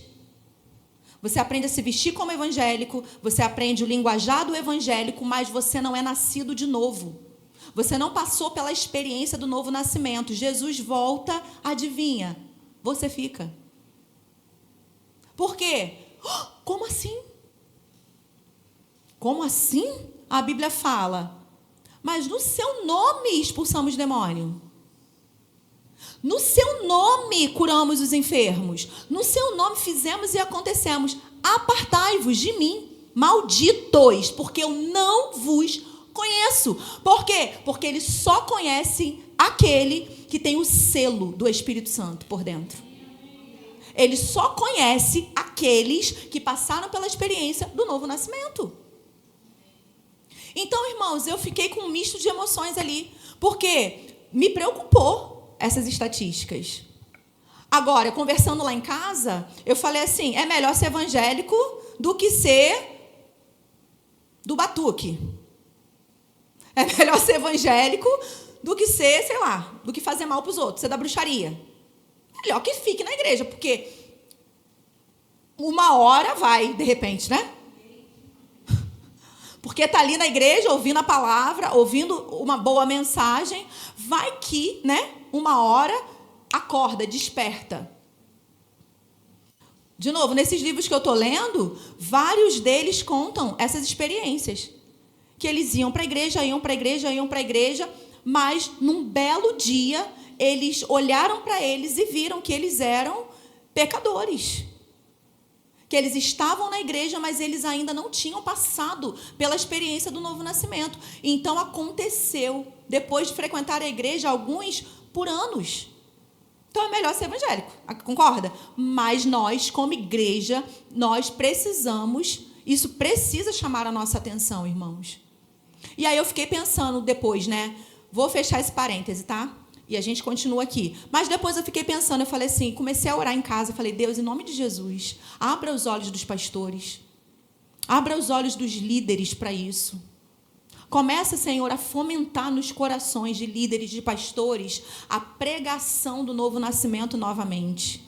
Você aprende a se vestir como evangélico, você aprende o linguajar do evangélico, mas você não é nascido de novo. Você não passou pela experiência do novo nascimento. Jesus volta, adivinha? Você fica. Por quê? Como assim? Como assim? A Bíblia fala. Mas no seu nome expulsamos demônio. No seu nome curamos os enfermos. No seu nome fizemos e acontecemos. Apartai-vos de mim, malditos, porque eu não vos conheço. Por quê? Porque ele só conhece aquele que tem o selo do Espírito Santo por dentro. Ele só conhece aqueles que passaram pela experiência do novo nascimento. Então, irmãos, eu fiquei com um misto de emoções ali, porque me preocupou essas estatísticas. Agora, conversando lá em casa, eu falei assim, é melhor ser evangélico do que ser do batuque. É melhor ser evangélico do que ser, sei lá, do que fazer mal para os outros, ser da bruxaria. Melhor que fique na igreja, porque uma hora vai, de repente, né? Porque está ali na igreja, ouvindo a palavra, ouvindo uma boa mensagem, vai que, né, uma hora, acorda, desperta. De novo, nesses livros que eu estou lendo, vários deles contam essas experiências. Que eles iam para a igreja, mas num belo dia, eles olharam para eles e viram que eles eram pecadores. Que eles estavam na igreja, mas eles ainda não tinham passado pela experiência do novo nascimento. Então, aconteceu, depois de frequentar a igreja, alguns por anos. Então, é melhor ser evangélico, concorda? Mas nós, como igreja, nós precisamos, isso precisa chamar a nossa atenção, irmãos. E aí eu fiquei pensando depois, né? Vou fechar esse parêntese, tá? E a gente continua aqui. Mas depois eu fiquei pensando, eu falei assim, comecei a orar em casa, falei, Deus, em nome de Jesus, abra os olhos dos pastores, abra os olhos dos líderes para isso. Começa, Senhor, a fomentar nos corações de líderes, de pastores, a pregação do novo nascimento novamente.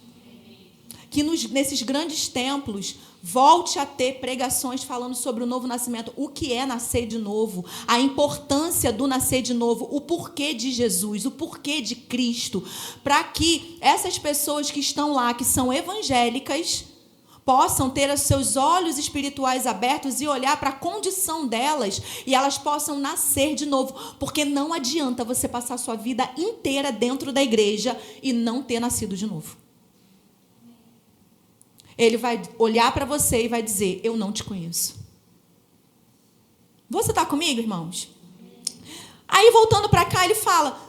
Que nesses grandes templos volte a ter pregações falando sobre o novo nascimento, o que é nascer de novo, a importância do nascer de novo, o porquê de Jesus, o porquê de Cristo, para que essas pessoas que estão lá, que são evangélicas, possam ter os seus olhos espirituais abertos e olhar para a condição delas e elas possam nascer de novo, porque não adianta você passar a sua vida inteira dentro da igreja e não ter nascido de novo. Ele vai olhar para você e vai dizer, eu não te conheço. Você está comigo, irmãos? Aí, voltando para cá, ele fala,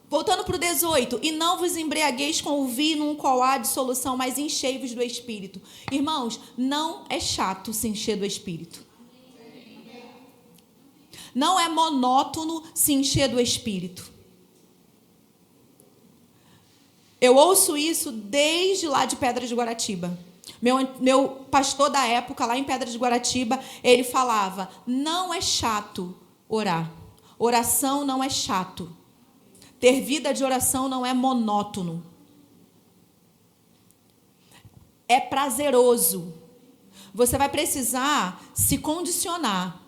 voltando para o 18, e não vos embriagueis com o vinho, num qual há dissolução, mas enchei-vos do Espírito. Irmãos, não é chato se encher do Espírito. Não é monótono se encher do Espírito. Eu ouço isso desde lá de Pedras de Guaratiba. Meu pastor da época, lá em Pedras de Guaratiba, ele falava, não é chato orar. Oração não é chato. Ter vida de oração não é monótono. É prazeroso. Você vai precisar se condicionar.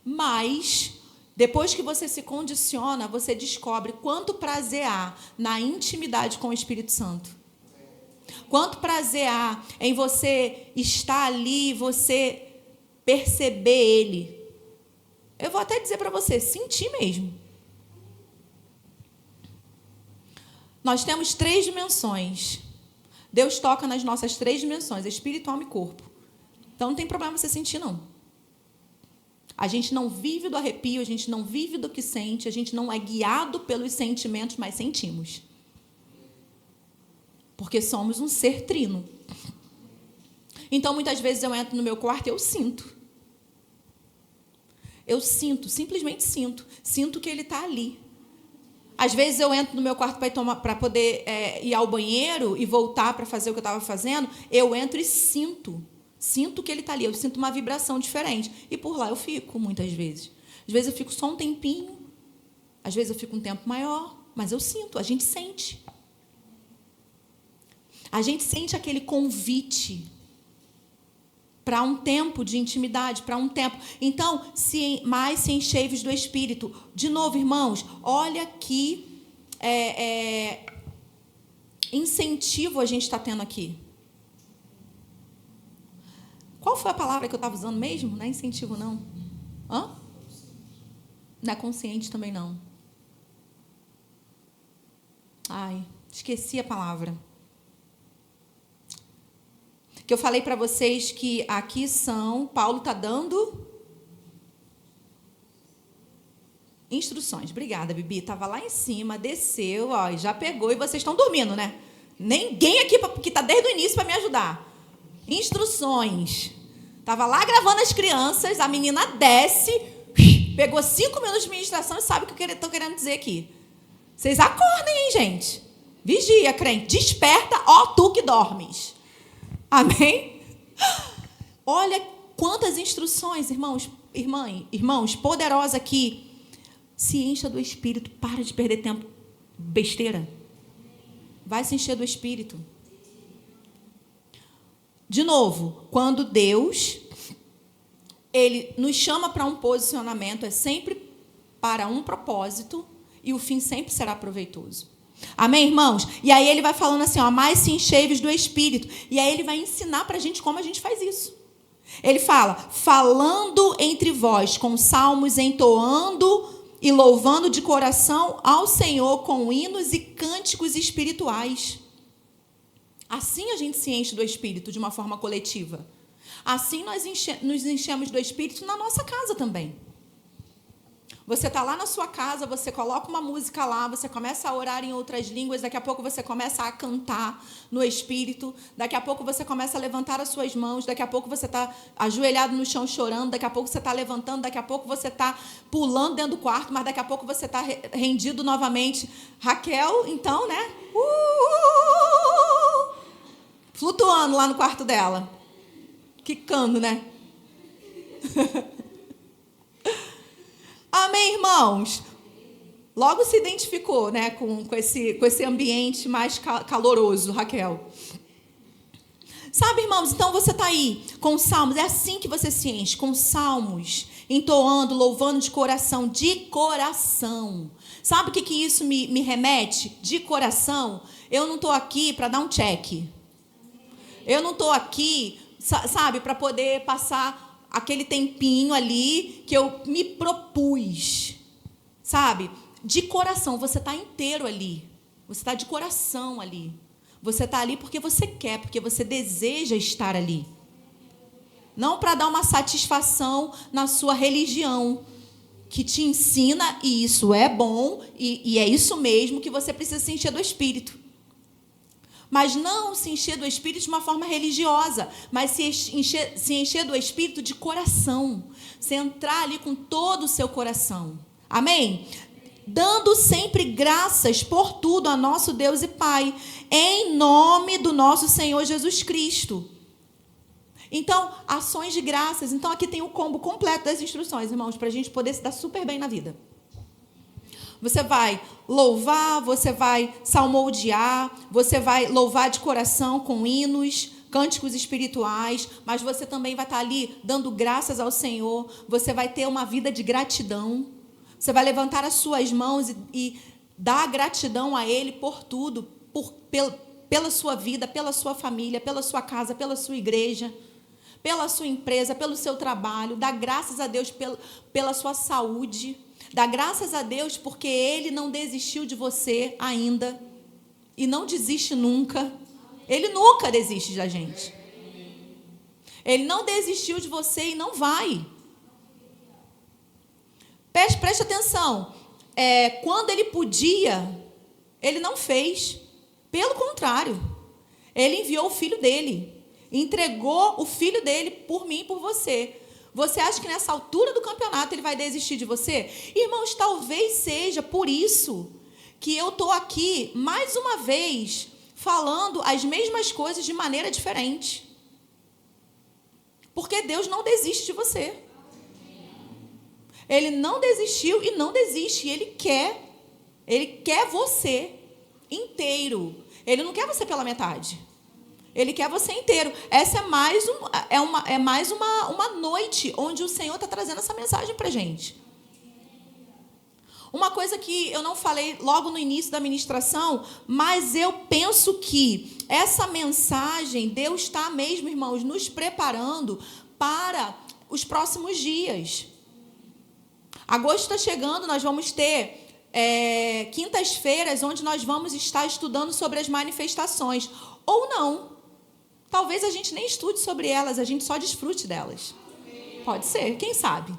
Mas, depois que você se condiciona, você descobre quanto prazer há na intimidade com o Espírito Santo. Quanto prazer há em você estar ali, você perceber Ele. Eu vou até dizer para você, sentir mesmo. Nós temos 3 dimensões. Deus toca nas nossas 3 dimensões, espírito, alma e corpo. Então não tem problema você sentir, não. A gente não vive do arrepio, a gente não vive do que sente, a gente não é guiado pelos sentimentos, mas sentimos. Porque somos um ser trino. Então, muitas vezes eu entro no meu quarto e eu sinto. Eu sinto, simplesmente sinto. Sinto que Ele está ali. Às vezes eu entro no meu quarto para poder ir ao banheiro e voltar para fazer o que eu estava fazendo. Eu entro e sinto Sinto que ele está ali, eu sinto uma vibração diferente. E por lá eu fico, muitas vezes. Às vezes eu fico só um tempinho, às vezes eu fico um tempo maior, mas eu sinto, a gente sente. A gente sente aquele convite para um tempo de intimidade, para um tempo. Então, se enchei-vos do Espírito. De novo, irmãos, olha que incentivo a gente está tendo aqui. Qual foi a palavra que eu estava usando mesmo? Não é incentivo, não. Hã? Não é consciente também, não. Ai, esqueci a palavra. Que eu falei para vocês que aqui Paulo está dando instruções. Obrigada, Bibi. Estava lá em cima, desceu, ó, já pegou e vocês estão dormindo, né? Ninguém aqui que está desde o início para me ajudar. Instruções. Estava lá gravando as crianças, a menina desce, pegou 5 minutos de ministração e sabe o que eu estou querendo dizer aqui. Vocês acordem, hein, gente? Vigia, crente. Desperta, ó tu que dormes. Amém? Olha quantas instruções, irmãos, poderosa aqui. Se encha do Espírito, para de perder tempo. Besteira. Vai se encher do Espírito. De novo, quando Deus, Ele nos chama para um posicionamento, é sempre para um propósito e o fim sempre será proveitoso. Amém, irmãos? E aí ele vai falando assim, ó, mais se enchei-vos do Espírito. E aí ele vai ensinar para a gente como a gente faz isso. Ele fala, falando entre vós com salmos, entoando e louvando de coração ao Senhor com hinos e cânticos espirituais. Assim a gente se enche do Espírito de uma forma coletiva. Assim nós nos enchemos do Espírito na nossa casa também. Você está lá na sua casa, você coloca uma música lá, você começa a orar em outras línguas, daqui a pouco você começa a cantar no Espírito, daqui a pouco você começa a levantar as suas mãos, daqui a pouco você está ajoelhado no chão chorando, daqui a pouco você está levantando, daqui a pouco você está pulando dentro do quarto, mas daqui a pouco você está rendido novamente. Raquel, então, né? Flutuando lá no quarto dela. Quicando, né? Amém, irmãos? Logo se identificou, né, com esse ambiente mais caloroso, Raquel. Sabe, irmãos, então você está aí com salmos, é assim que você se enche, com salmos, entoando, louvando de coração, de coração. Sabe o que isso me remete? De coração, eu não estou aqui para dar um check. Eu não estou aqui, sabe, para poder passar aquele tempinho ali que eu me propus, sabe? De coração, você está inteiro ali. Você está de coração ali. Você está ali porque você quer, porque você deseja estar ali. Não para dar uma satisfação na sua religião, que te ensina, e isso é bom, e é isso mesmo, que você precisa se encher do Espírito. Mas não se encher do Espírito de uma forma religiosa, mas se encher do Espírito de coração. Você entrar ali com todo o seu coração. Amém? Dando sempre graças por tudo a nosso Deus e Pai, em nome do nosso Senhor Jesus Cristo. Então, ações de graças. Então, aqui tem o combo completo das instruções, irmãos, para a gente poder se dar super bem na vida. Você vai louvar, você vai salmodiar, você vai louvar de coração com hinos, cânticos espirituais, mas você também vai estar ali dando graças ao Senhor, você vai ter uma vida de gratidão, você vai levantar as suas mãos e dar gratidão a Ele por tudo, pela sua vida, pela sua família, pela sua casa, pela sua igreja, pela sua empresa, pelo seu trabalho, dar graças a Deus pela sua saúde. Dá graças a Deus porque Ele não desistiu de você ainda e não desiste nunca. Ele nunca desiste da gente. Ele não desistiu de você e não vai. Preste atenção. Quando Ele podia, Ele não fez. Pelo contrário, Ele enviou o Filho dEle. Entregou o Filho dEle por mim e por você. Você acha que nessa altura do campeonato ele vai desistir de você? Irmãos, talvez seja por isso que eu estou aqui, mais uma vez, falando as mesmas coisas de maneira diferente. Porque Deus não desiste de você. Ele não desistiu e não desiste. Ele quer você inteiro. Ele não quer você pela metade. Ele quer você inteiro. Essa é mais uma noite onde o Senhor está trazendo essa mensagem para a gente. Uma coisa que eu não falei logo no início da ministração, mas eu penso que essa mensagem, Deus está mesmo, irmãos, nos preparando para os próximos dias. Agosto está chegando, nós vamos ter quintas-feiras onde nós vamos estar estudando sobre as manifestações. Ou não. Talvez a gente nem estude sobre elas, a gente só desfrute delas. Pode ser, quem sabe?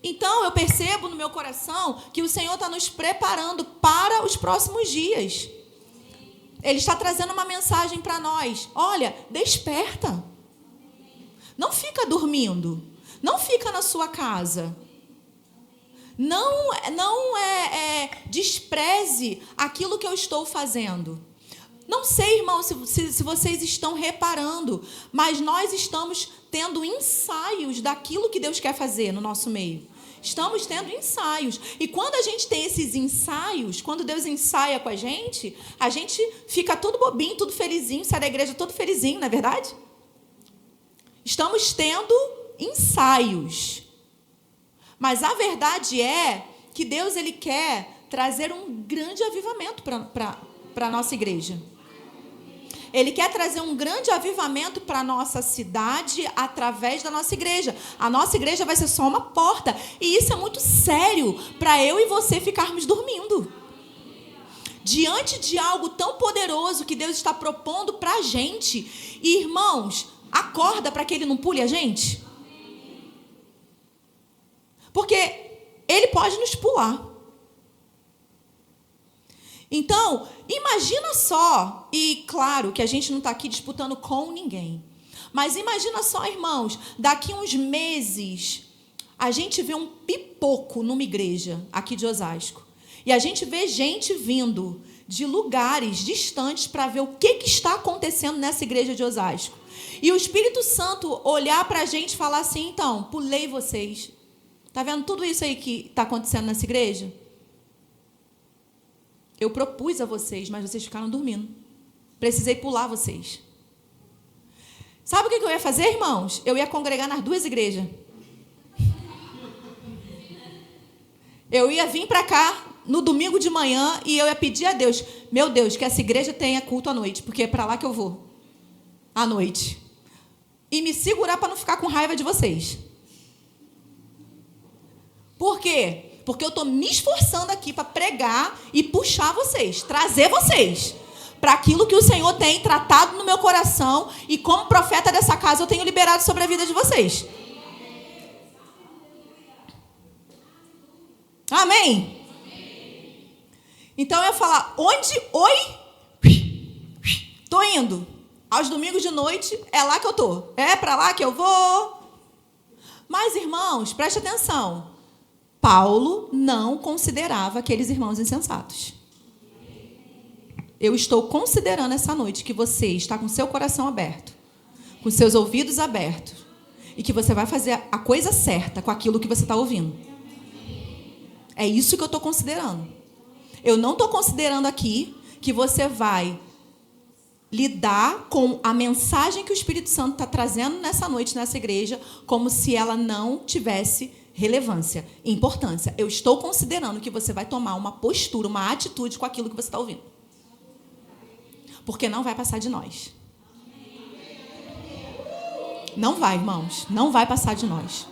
Então, eu percebo no meu coração que o Senhor está nos preparando para os próximos dias. Ele está trazendo uma mensagem para nós. Olha, desperta. Não fica dormindo. Não fica na sua casa. Não despreze aquilo que eu estou fazendo. Não sei, irmão, se vocês estão reparando, mas nós estamos tendo ensaios daquilo que Deus quer fazer no nosso meio. Estamos tendo ensaios. E quando a gente tem esses ensaios, quando Deus ensaia com a gente fica tudo bobinho, tudo felizinho, sai da igreja todo felizinho, não é verdade? Estamos tendo ensaios. Mas a verdade é que Deus ele quer trazer um grande avivamento para a nossa igreja. Ele quer trazer um grande avivamento para a nossa cidade através da nossa igreja. A nossa igreja vai ser só uma porta. E isso é muito sério para eu e você ficarmos dormindo. Diante de algo tão poderoso que Deus está propondo para a gente. E, irmãos, acorda para que Ele não pule a gente. Porque Ele pode nos pular. Então, imagina só, e claro que a gente não está aqui disputando com ninguém, mas imagina só, irmãos, daqui uns meses, a gente vê um pipoco numa igreja aqui de Osasco, e a gente vê gente vindo de lugares distantes para ver o que está acontecendo nessa igreja de Osasco. E o Espírito Santo olhar para a gente e falar assim, então, pulei vocês. Está vendo tudo isso aí que está acontecendo nessa igreja? Eu propus a vocês, mas vocês ficaram dormindo. Precisei pular vocês. Sabe o que eu ia fazer, irmãos? Eu ia congregar nas duas igrejas. Eu ia vir para cá no domingo de manhã e eu ia pedir a Deus, meu Deus, que essa igreja tenha culto à noite, porque é para lá que eu vou, à noite. E me segurar para não ficar com raiva de vocês. Por quê? Porque eu estou me esforçando aqui para pregar e puxar vocês, trazer vocês para aquilo que o Senhor tem tratado no meu coração e como profeta dessa casa eu tenho liberado sobre a vida de vocês. Amém? Então eu ia falar, onde? Oi? Estou indo. Aos domingos de noite, é lá que eu estou. É para lá que eu vou. Mas, irmãos, preste atenção. Paulo não considerava aqueles irmãos insensatos. Eu estou considerando essa noite que você está com seu coração aberto, com seus ouvidos abertos, e que você vai fazer a coisa certa com aquilo que você está ouvindo. É isso que eu estou considerando. Eu não estou considerando aqui que você vai lidar com a mensagem que o Espírito Santo está trazendo nessa noite, nessa igreja, como se ela não tivesse relevância, importância. Eu estou considerando que você vai tomar uma postura, uma atitude com aquilo que você está ouvindo. Porque não vai passar de nós. Não vai, irmãos. Não vai passar de nós.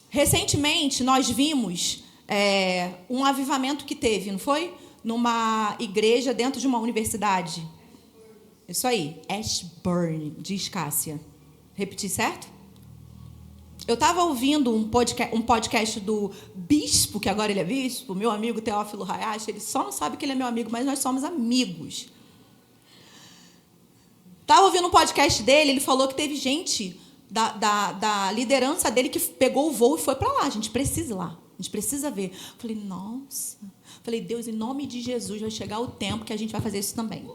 Recentemente, nós vimos um avivamento que teve, não foi? Numa igreja dentro de uma universidade. Isso aí. Ashburn, diz Cássia. Repetir certo? Eu estava ouvindo um podcast do bispo, que agora ele é bispo, meu amigo Teófilo Hayashi. Ele só não sabe que ele é meu amigo, mas nós somos amigos. Estava ouvindo um podcast dele, ele falou que teve gente da liderança dele que pegou o voo e foi para lá. A gente precisa ir lá. A gente precisa ver. Falei, nossa. Falei, Deus, em nome de Jesus, vai chegar o tempo que a gente vai fazer isso também.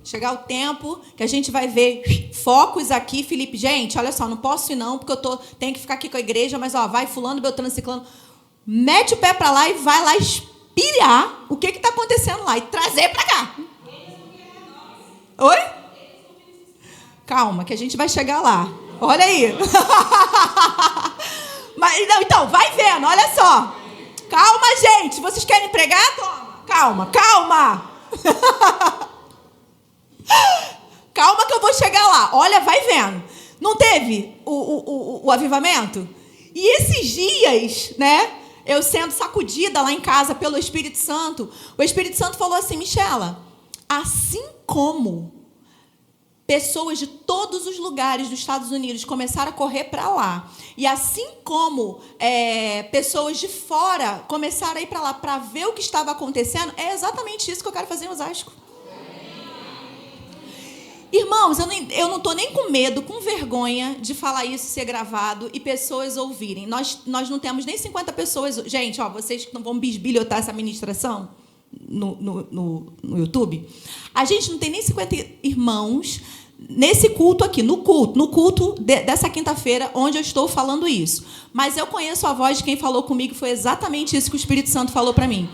Chegar o tempo que a gente vai ver focos aqui, Felipe. Gente, olha só, não posso ir não, porque tenho que ficar aqui com a igreja, mas vai fulano, beltrano, ciclano. Mete o pé para lá e vai lá espiar o que está acontecendo lá e trazer para cá. Oi? Calma, que a gente vai chegar lá. Olha aí. Mas, não, então, vai vendo, olha só. Calma, gente. Vocês querem pregar? Toma. Calma, calma. Calma que eu vou chegar lá. Olha, vai vendo. Não teve o avivamento? E esses dias, né? Eu sendo sacudida lá em casa pelo Espírito Santo, o Espírito Santo falou assim, Michela, assim como pessoas de todos os lugares dos Estados Unidos começaram a correr para lá, e assim como pessoas de fora começaram a ir para lá para ver o que estava acontecendo, é exatamente isso que eu quero fazer em Osasco. Irmãos, eu não estou nem com medo, com vergonha de falar isso, ser gravado e pessoas ouvirem. Nós não temos nem 50 pessoas. Gente, vocês que não vão bisbilhotar essa ministração no YouTube, a gente não tem nem 50 irmãos nesse culto aqui, no culto dessa quinta-feira, onde eu estou falando isso. Mas eu conheço a voz de quem falou comigo, foi exatamente isso que o Espírito Santo falou para mim.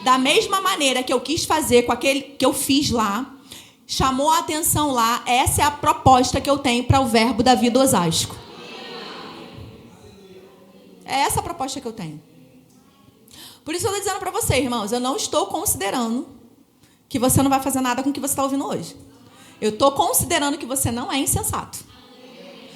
Da mesma maneira que eu quis fazer com aquele que eu fiz lá, chamou a atenção lá, essa é a proposta que eu tenho para o Verbo da Vida Osasco. É essa a proposta que eu tenho. Por isso eu estou dizendo para você, irmãos, eu não estou considerando que você não vai fazer nada com o que você está ouvindo hoje. Eu estou considerando que você não é insensato.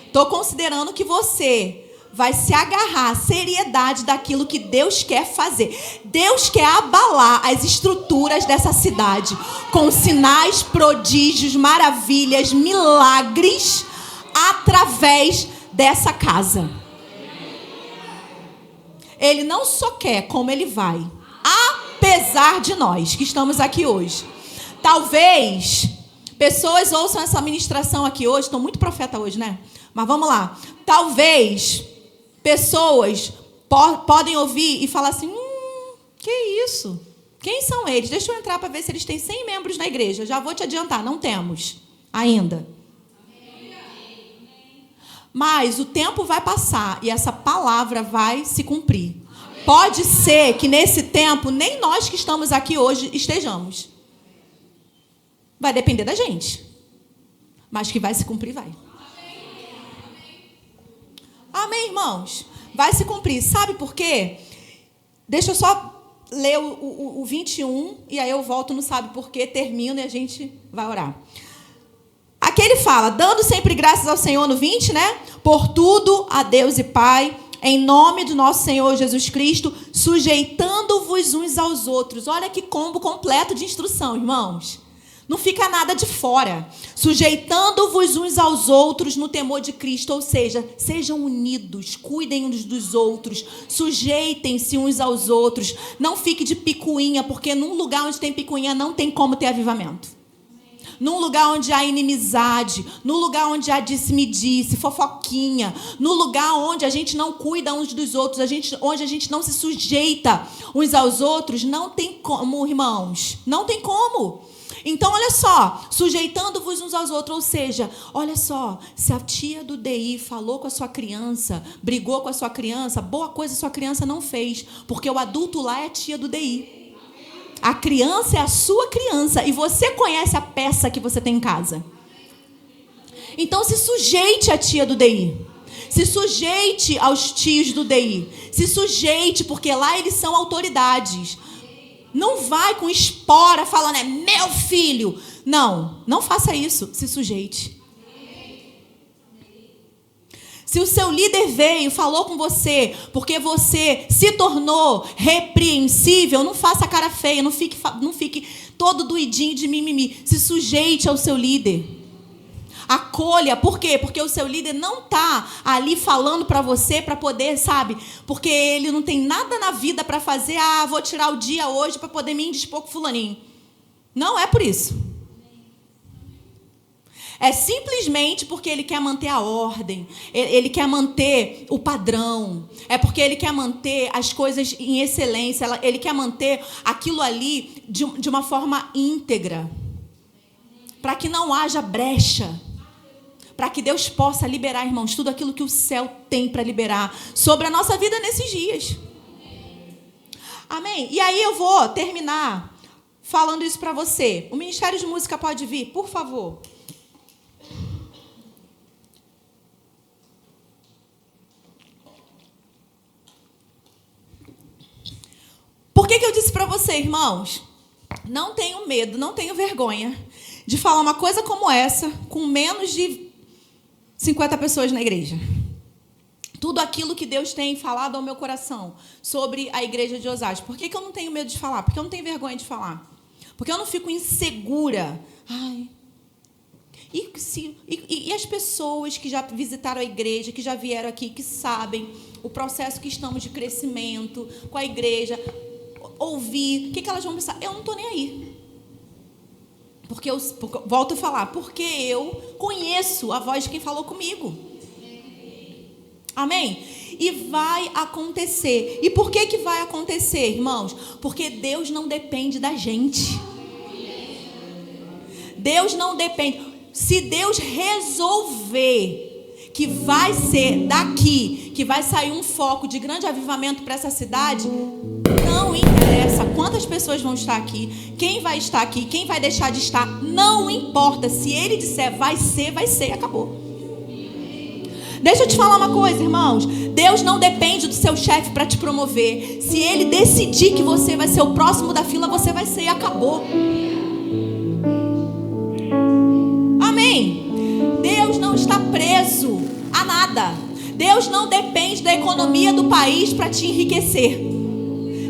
Estou considerando que você vai se agarrar à seriedade daquilo que Deus quer fazer. Deus quer abalar as estruturas dessa cidade com sinais, prodígios, maravilhas, milagres através dessa casa. Ele não só quer, como ele vai, apesar de nós que estamos aqui hoje. Talvez pessoas ouçam essa ministração aqui hoje, estou muito profeta hoje, né? Mas vamos lá. Talvez pessoas podem ouvir e falar assim, que isso? Quem são eles? Deixa eu entrar para ver se eles têm 100 membros na igreja. Já vou te adiantar, não temos ainda. Mas o tempo vai passar e essa palavra vai se cumprir. Pode ser que nesse tempo nem nós que estamos aqui hoje estejamos. Vai depender da gente. Mas que vai se cumprir, vai. Amém, irmãos? Vai se cumprir. Sabe por quê? Deixa eu só ler o 21 e aí eu volto no sabe por quê, termino e a gente vai orar. Aqui ele fala, dando sempre graças ao Senhor no 20, né? Por tudo a Deus e Pai, em nome do nosso Senhor Jesus Cristo, sujeitando-vos uns aos outros. Olha que combo completo de instrução, irmãos. Não fica nada de fora. Sujeitando-vos uns aos outros no temor de Cristo. Ou seja, sejam unidos, cuidem uns dos outros, sujeitem-se uns aos outros. Não fique de picuinha, porque num lugar onde tem picuinha não tem como ter avivamento. Num lugar onde há inimizade, no lugar onde há disse-me-disse, fofoquinha, no lugar onde a gente não cuida uns dos outros, onde a gente não se sujeita uns aos outros, não tem como, irmãos. Não tem como. Então, olha só, sujeitando-vos uns aos outros, ou seja, olha só, se a tia do DI falou com a sua criança, brigou com a sua criança, boa coisa a sua criança não fez, porque o adulto lá é a tia do DI. A criança é a sua criança e você conhece a peça que você tem em casa. Então, se sujeite à tia do DI. Se sujeite aos tios do DI. Se sujeite, porque lá eles são autoridades. Não vai com espora falando, é meu filho. Não, não faça isso. Se sujeite. Se o seu líder veio, falou com você, porque você se tornou repreensível, não faça cara feia, não fique todo doidinho de mimimi. Se sujeite ao seu líder. Acolha. Por quê? Porque o seu líder não está ali falando para você para poder, sabe? Porque ele não tem nada na vida para fazer. Vou tirar o dia hoje para poder me indispor com fulaninho. Não é por isso. É simplesmente porque ele quer manter a ordem, ele quer manter o padrão, é porque ele quer manter as coisas em excelência, ele quer manter aquilo ali de uma forma íntegra, para que não haja brecha, para que Deus possa liberar, irmãos, tudo aquilo que o céu tem para liberar sobre a nossa vida nesses dias. Amém? E aí eu vou terminar falando isso para você. O Ministério de Música pode vir, por favor. Por que eu disse para você, irmãos? Não tenho medo, não tenho vergonha de falar uma coisa como essa com menos de 50 pessoas na igreja. Tudo aquilo que Deus tem falado ao meu coração sobre a igreja de Osasco. Por que eu não tenho medo de falar? Porque eu não tenho vergonha de falar. Porque eu não fico insegura. Ai. E as pessoas que já visitaram a igreja, que já vieram aqui, que sabem o processo que estamos de crescimento com a igreja, ouvir, o que elas vão pensar? Eu não estou nem aí. Porque volto a falar, porque eu conheço a voz de quem falou comigo. Amém? E vai acontecer. E por que vai acontecer, irmãos? Porque Deus não depende da gente. Deus não depende. Se Deus resolver que vai ser daqui, que vai sair um foco de grande avivamento para essa cidade, não interessa quantas pessoas vão estar aqui, quem vai estar aqui, quem vai deixar de estar, não importa. Se Ele disser vai ser, acabou. Deixa eu te falar uma coisa, irmãos. Deus não depende do seu chefe para te promover. Se Ele decidir que você vai ser o próximo da fila, você vai ser e acabou. Amém? Deus não está preso a nada. Deus não depende da economia do país para te enriquecer.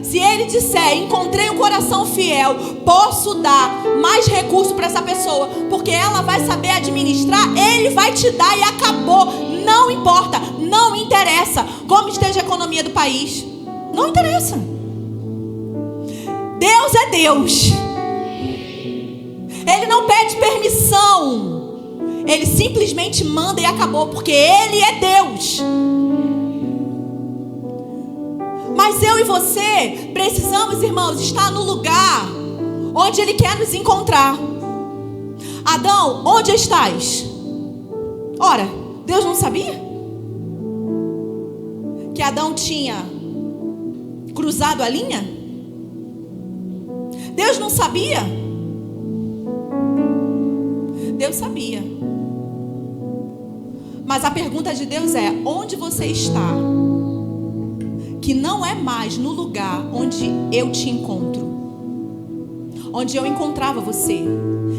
Se Ele disser, encontrei um coração fiel, posso dar mais recurso para essa pessoa, porque ela vai saber administrar, Ele vai te dar e acabou. Não importa, não interessa como esteja a economia do país. Não interessa. Deus é Deus. Ele não pede permissão. Ele simplesmente manda e acabou, porque Ele é Deus. Mas eu e você precisamos, irmãos, estar no lugar onde Ele quer nos encontrar. Adão, onde estás? Ora, Deus não sabia que Adão tinha cruzado a linha? Deus não sabia? Deus sabia. Mas a pergunta de Deus é: onde você está? Que não é mais no lugar onde eu te encontro, onde eu encontrava você.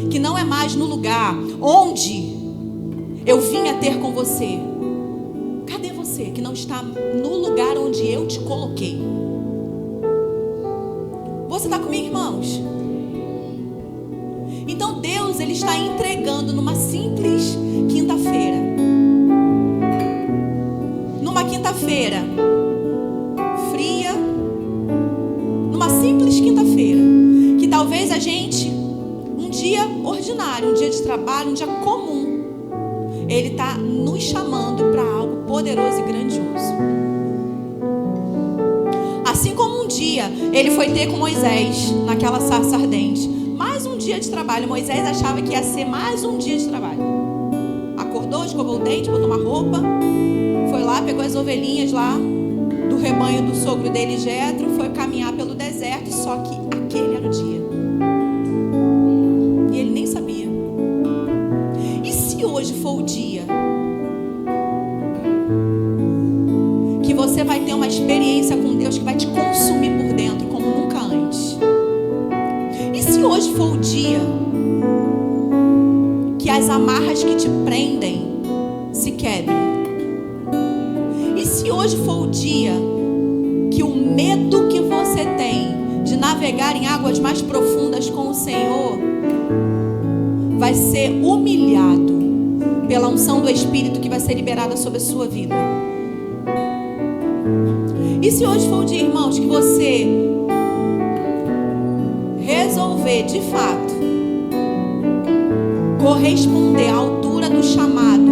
Que não é mais no lugar onde eu vinha ter com você. Cadê você que não está no lugar onde eu te coloquei? Você está comigo, irmãos? Então Deus, Ele está entregando numa simples quinta-feira. Numa quinta-feira fria, numa simples quinta-feira, que talvez a gente, um dia ordinário, um dia de trabalho, um dia comum, Ele está nos chamando para algo poderoso e grandioso. Assim como um dia Ele foi ter com Moisés naquela sarça ardente, mais um dia de trabalho. Moisés achava que ia ser mais um dia de trabalho. Acordou, escovou o dente, botou uma roupa, foi lá, pegou as ovelhinhas lá do rebanho do sogro dele, Jetro, foi caminhar pelo deserto, só que aquele era o dia. E ele nem sabia. E se hoje for o dia que você vai ter uma experiência com Deus que vai te consumir por dentro como nunca antes? E se hoje for o dia que as amarras que te prendem se quebrem? E se hoje for o dia que o medo que você tem de navegar em águas mais profundas com o Senhor vai ser humilhado pela unção do Espírito que vai ser liberada sobre a sua vida? E se hoje for o dia, irmãos, que você resolver de fato corresponder à altura do chamado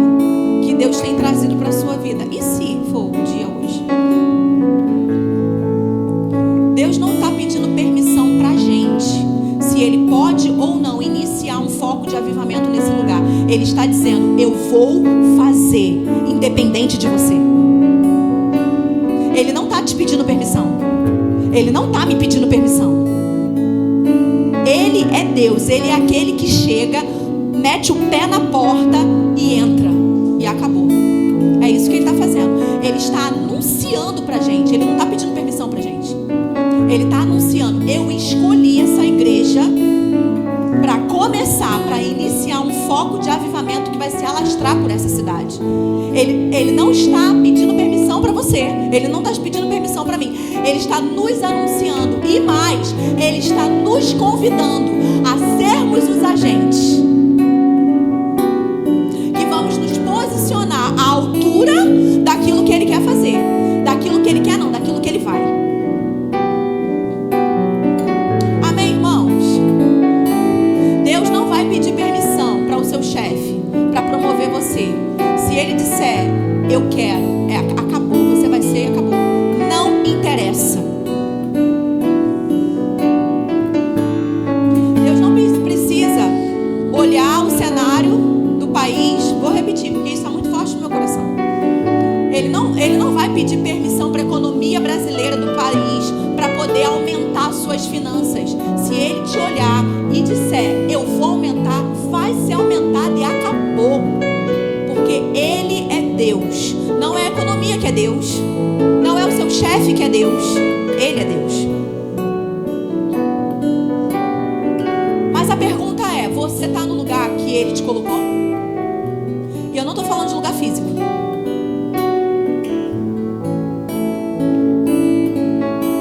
que Deus tem trazido para a sua vida. E se for o dia hoje? Deus não está pedindo permissão para a gente se Ele pode ou não iniciar um foco de avivamento nesse lugar. Ele está dizendo: eu vou fazer, independente de você. Ele não está te pedindo permissão. Ele não está me pedindo permissão. Ele é Deus. Ele é aquele que chega, mete o pé na porta e entra. E acabou. É isso que Ele está fazendo. Ele está anunciando para a gente. Ele não está pedindo permissão para a gente. Ele está anunciando: eu escolhi essa igreja para começar, para iniciar um foco de avivamento que vai se alastrar por essa cidade. Ele não está pedindo permissão para você. Ele não está pedindo permissão para mim. Ele está nos anunciando. E mais, Ele está nos convidando a sermos os agentes que vamos nos posicionar à altura daquilo que Ele quer fazer. Daquilo que Ele quer não, daquilo que Ele vai. Amém, irmãos? Deus não vai pedir permissão para o seu chefe para promover você. Se ele disser: eu quero, acabou, você vai ser, acabou. Não interessa. Deus não precisa olhar o cenário do país. Vou repetir, porque isso está muito forte no meu coração. Ele não vai pedir permissão para a economia brasileira do país para poder aumentar suas finanças. Se Ele te olhar e disser: eu vou aumentar, vai ser aumentado e acabou. Porque Ele é Deus. Não é a economia que é Deus. Não é o seu chefe que é Deus. Ele é Deus. Mas a pergunta é: você está no lugar que Ele te colocou? E eu não estou falando de lugar físico.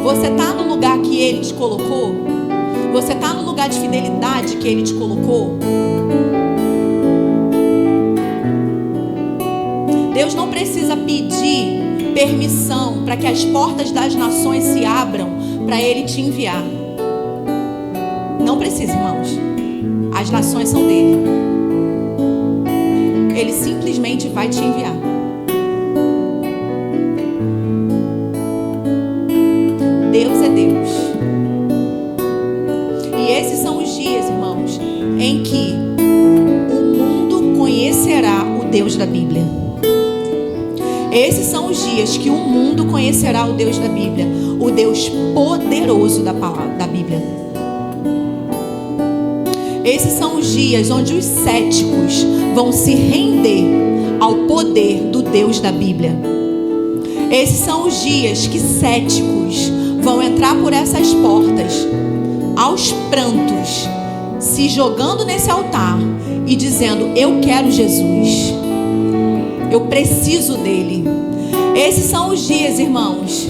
Você está no lugar que Ele te colocou? Você está no lugar de fidelidade que Ele te colocou? Deus não precisa pedir permissão para que as portas das nações se abram para Ele te enviar. Não precisa, irmãos. As nações são dele. Ele simplesmente vai te enviar. Deus é Deus. E esses são os dias, irmãos, em que o mundo conhecerá o Deus da Bíblia. Esses são os dias que o mundo conhecerá o Deus da Bíblia, o Deus poderoso da palavra, da Bíblia. Esses são os dias onde os céticos vão se render ao poder do Deus da Bíblia. Esses são os dias que céticos vão entrar por essas portas, aos prantos, se jogando nesse altar e dizendo: eu quero Jesus, eu preciso dele. Esses são os dias, irmãos,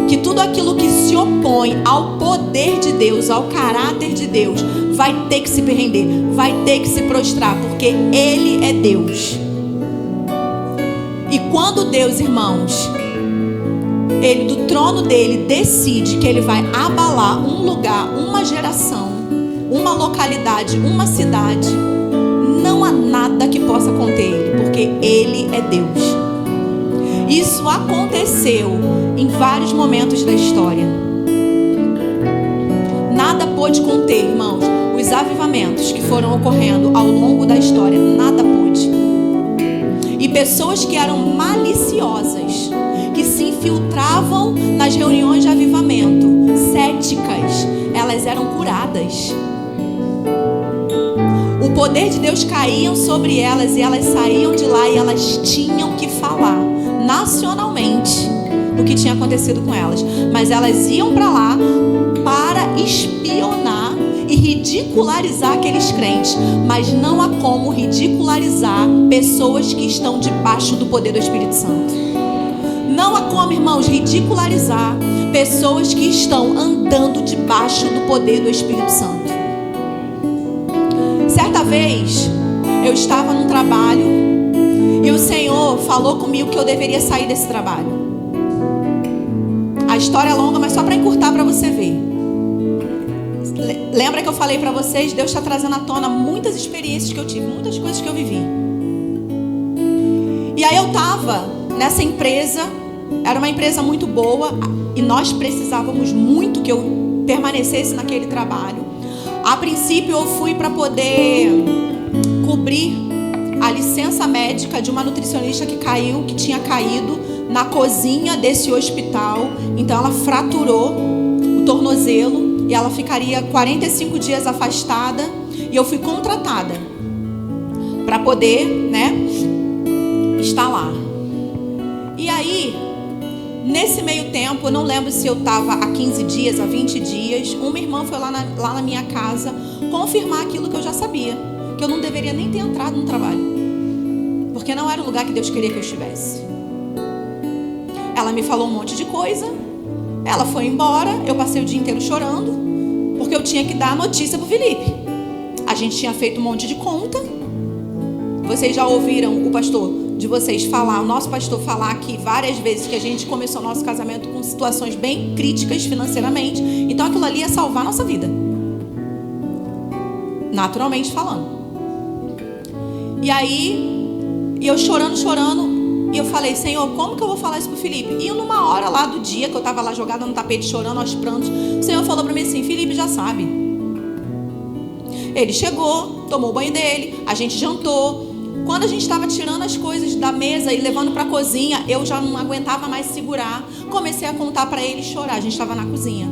que tudo aquilo que se opõe ao poder de Deus, ao caráter de Deus, vai ter que se render, vai ter que se prostrar, porque Ele é Deus. E quando Deus, irmãos, Ele do trono dele decide que Ele vai abalar um lugar, uma geração, uma localidade, uma cidade, não há nada que possa conter Ele, porque Ele é Deus. Isso aconteceu em vários momentos da história. Nada pôde conter, irmãos, os avivamentos que foram ocorrendo ao longo da história. Nada pôde. E pessoas que eram maliciosas, que se infiltravam nas reuniões de avivamento, céticas, elas eram curadas. O poder de Deus caía sobre elas e elas saíam de lá e elas tinham que falar nacionalmente o que tinha acontecido com elas. Mas elas iam para lá para espionar e ridicularizar aqueles crentes. Mas não há como ridicularizar pessoas que estão debaixo do poder do Espírito Santo. Não há como, irmãos, ridicularizar pessoas que estão andando debaixo do poder do Espírito Santo. Certa vez, eu estava num trabalho e o Senhor falou comigo que eu deveria sair desse trabalho. A história é longa, mas só para encurtar para você ver. Lembra que eu falei para vocês? Deus está trazendo à tona muitas experiências que eu tive, muitas coisas que eu vivi. E aí eu estava nessa empresa, era uma empresa muito boa, e nós precisávamos muito que eu permanecesse naquele trabalho. A princípio eu fui para poder cobrir a licença médica de uma nutricionista que tinha caído na cozinha desse hospital. Então ela fraturou o tornozelo e ela ficaria 45 dias afastada. E eu fui contratada para poder, estar lá. E aí, nesse meio tempo, eu não lembro se eu estava há 15 dias, há 20 dias, uma irmã foi lá na minha casa confirmar aquilo que eu já sabia, que eu não deveria nem ter entrado no trabalho, porque não era o lugar que Deus queria que eu estivesse. Ela me falou um monte de coisa, ela foi embora, eu passei o dia inteiro chorando, porque eu tinha que dar a notícia pro Felipe. A gente tinha feito um monte de conta. Vocês já ouviram o pastor de vocês falar, o nosso pastor falar aqui várias vezes que a gente começou nosso casamento com situações bem críticas financeiramente. Então aquilo ali ia salvar a nossa vida, naturalmente falando. E aí, eu chorando, e eu falei: Senhor, como que eu vou falar isso pro Felipe? E numa hora lá do dia que eu tava lá jogada no tapete chorando aos prantos, o Senhor falou para mim assim: Felipe já sabe. Ele chegou, tomou o banho dele, a gente jantou. Quando a gente estava tirando as coisas da mesa e levando para a cozinha, eu já não aguentava mais segurar. Comecei a contar para ele e chorar. A gente estava na cozinha.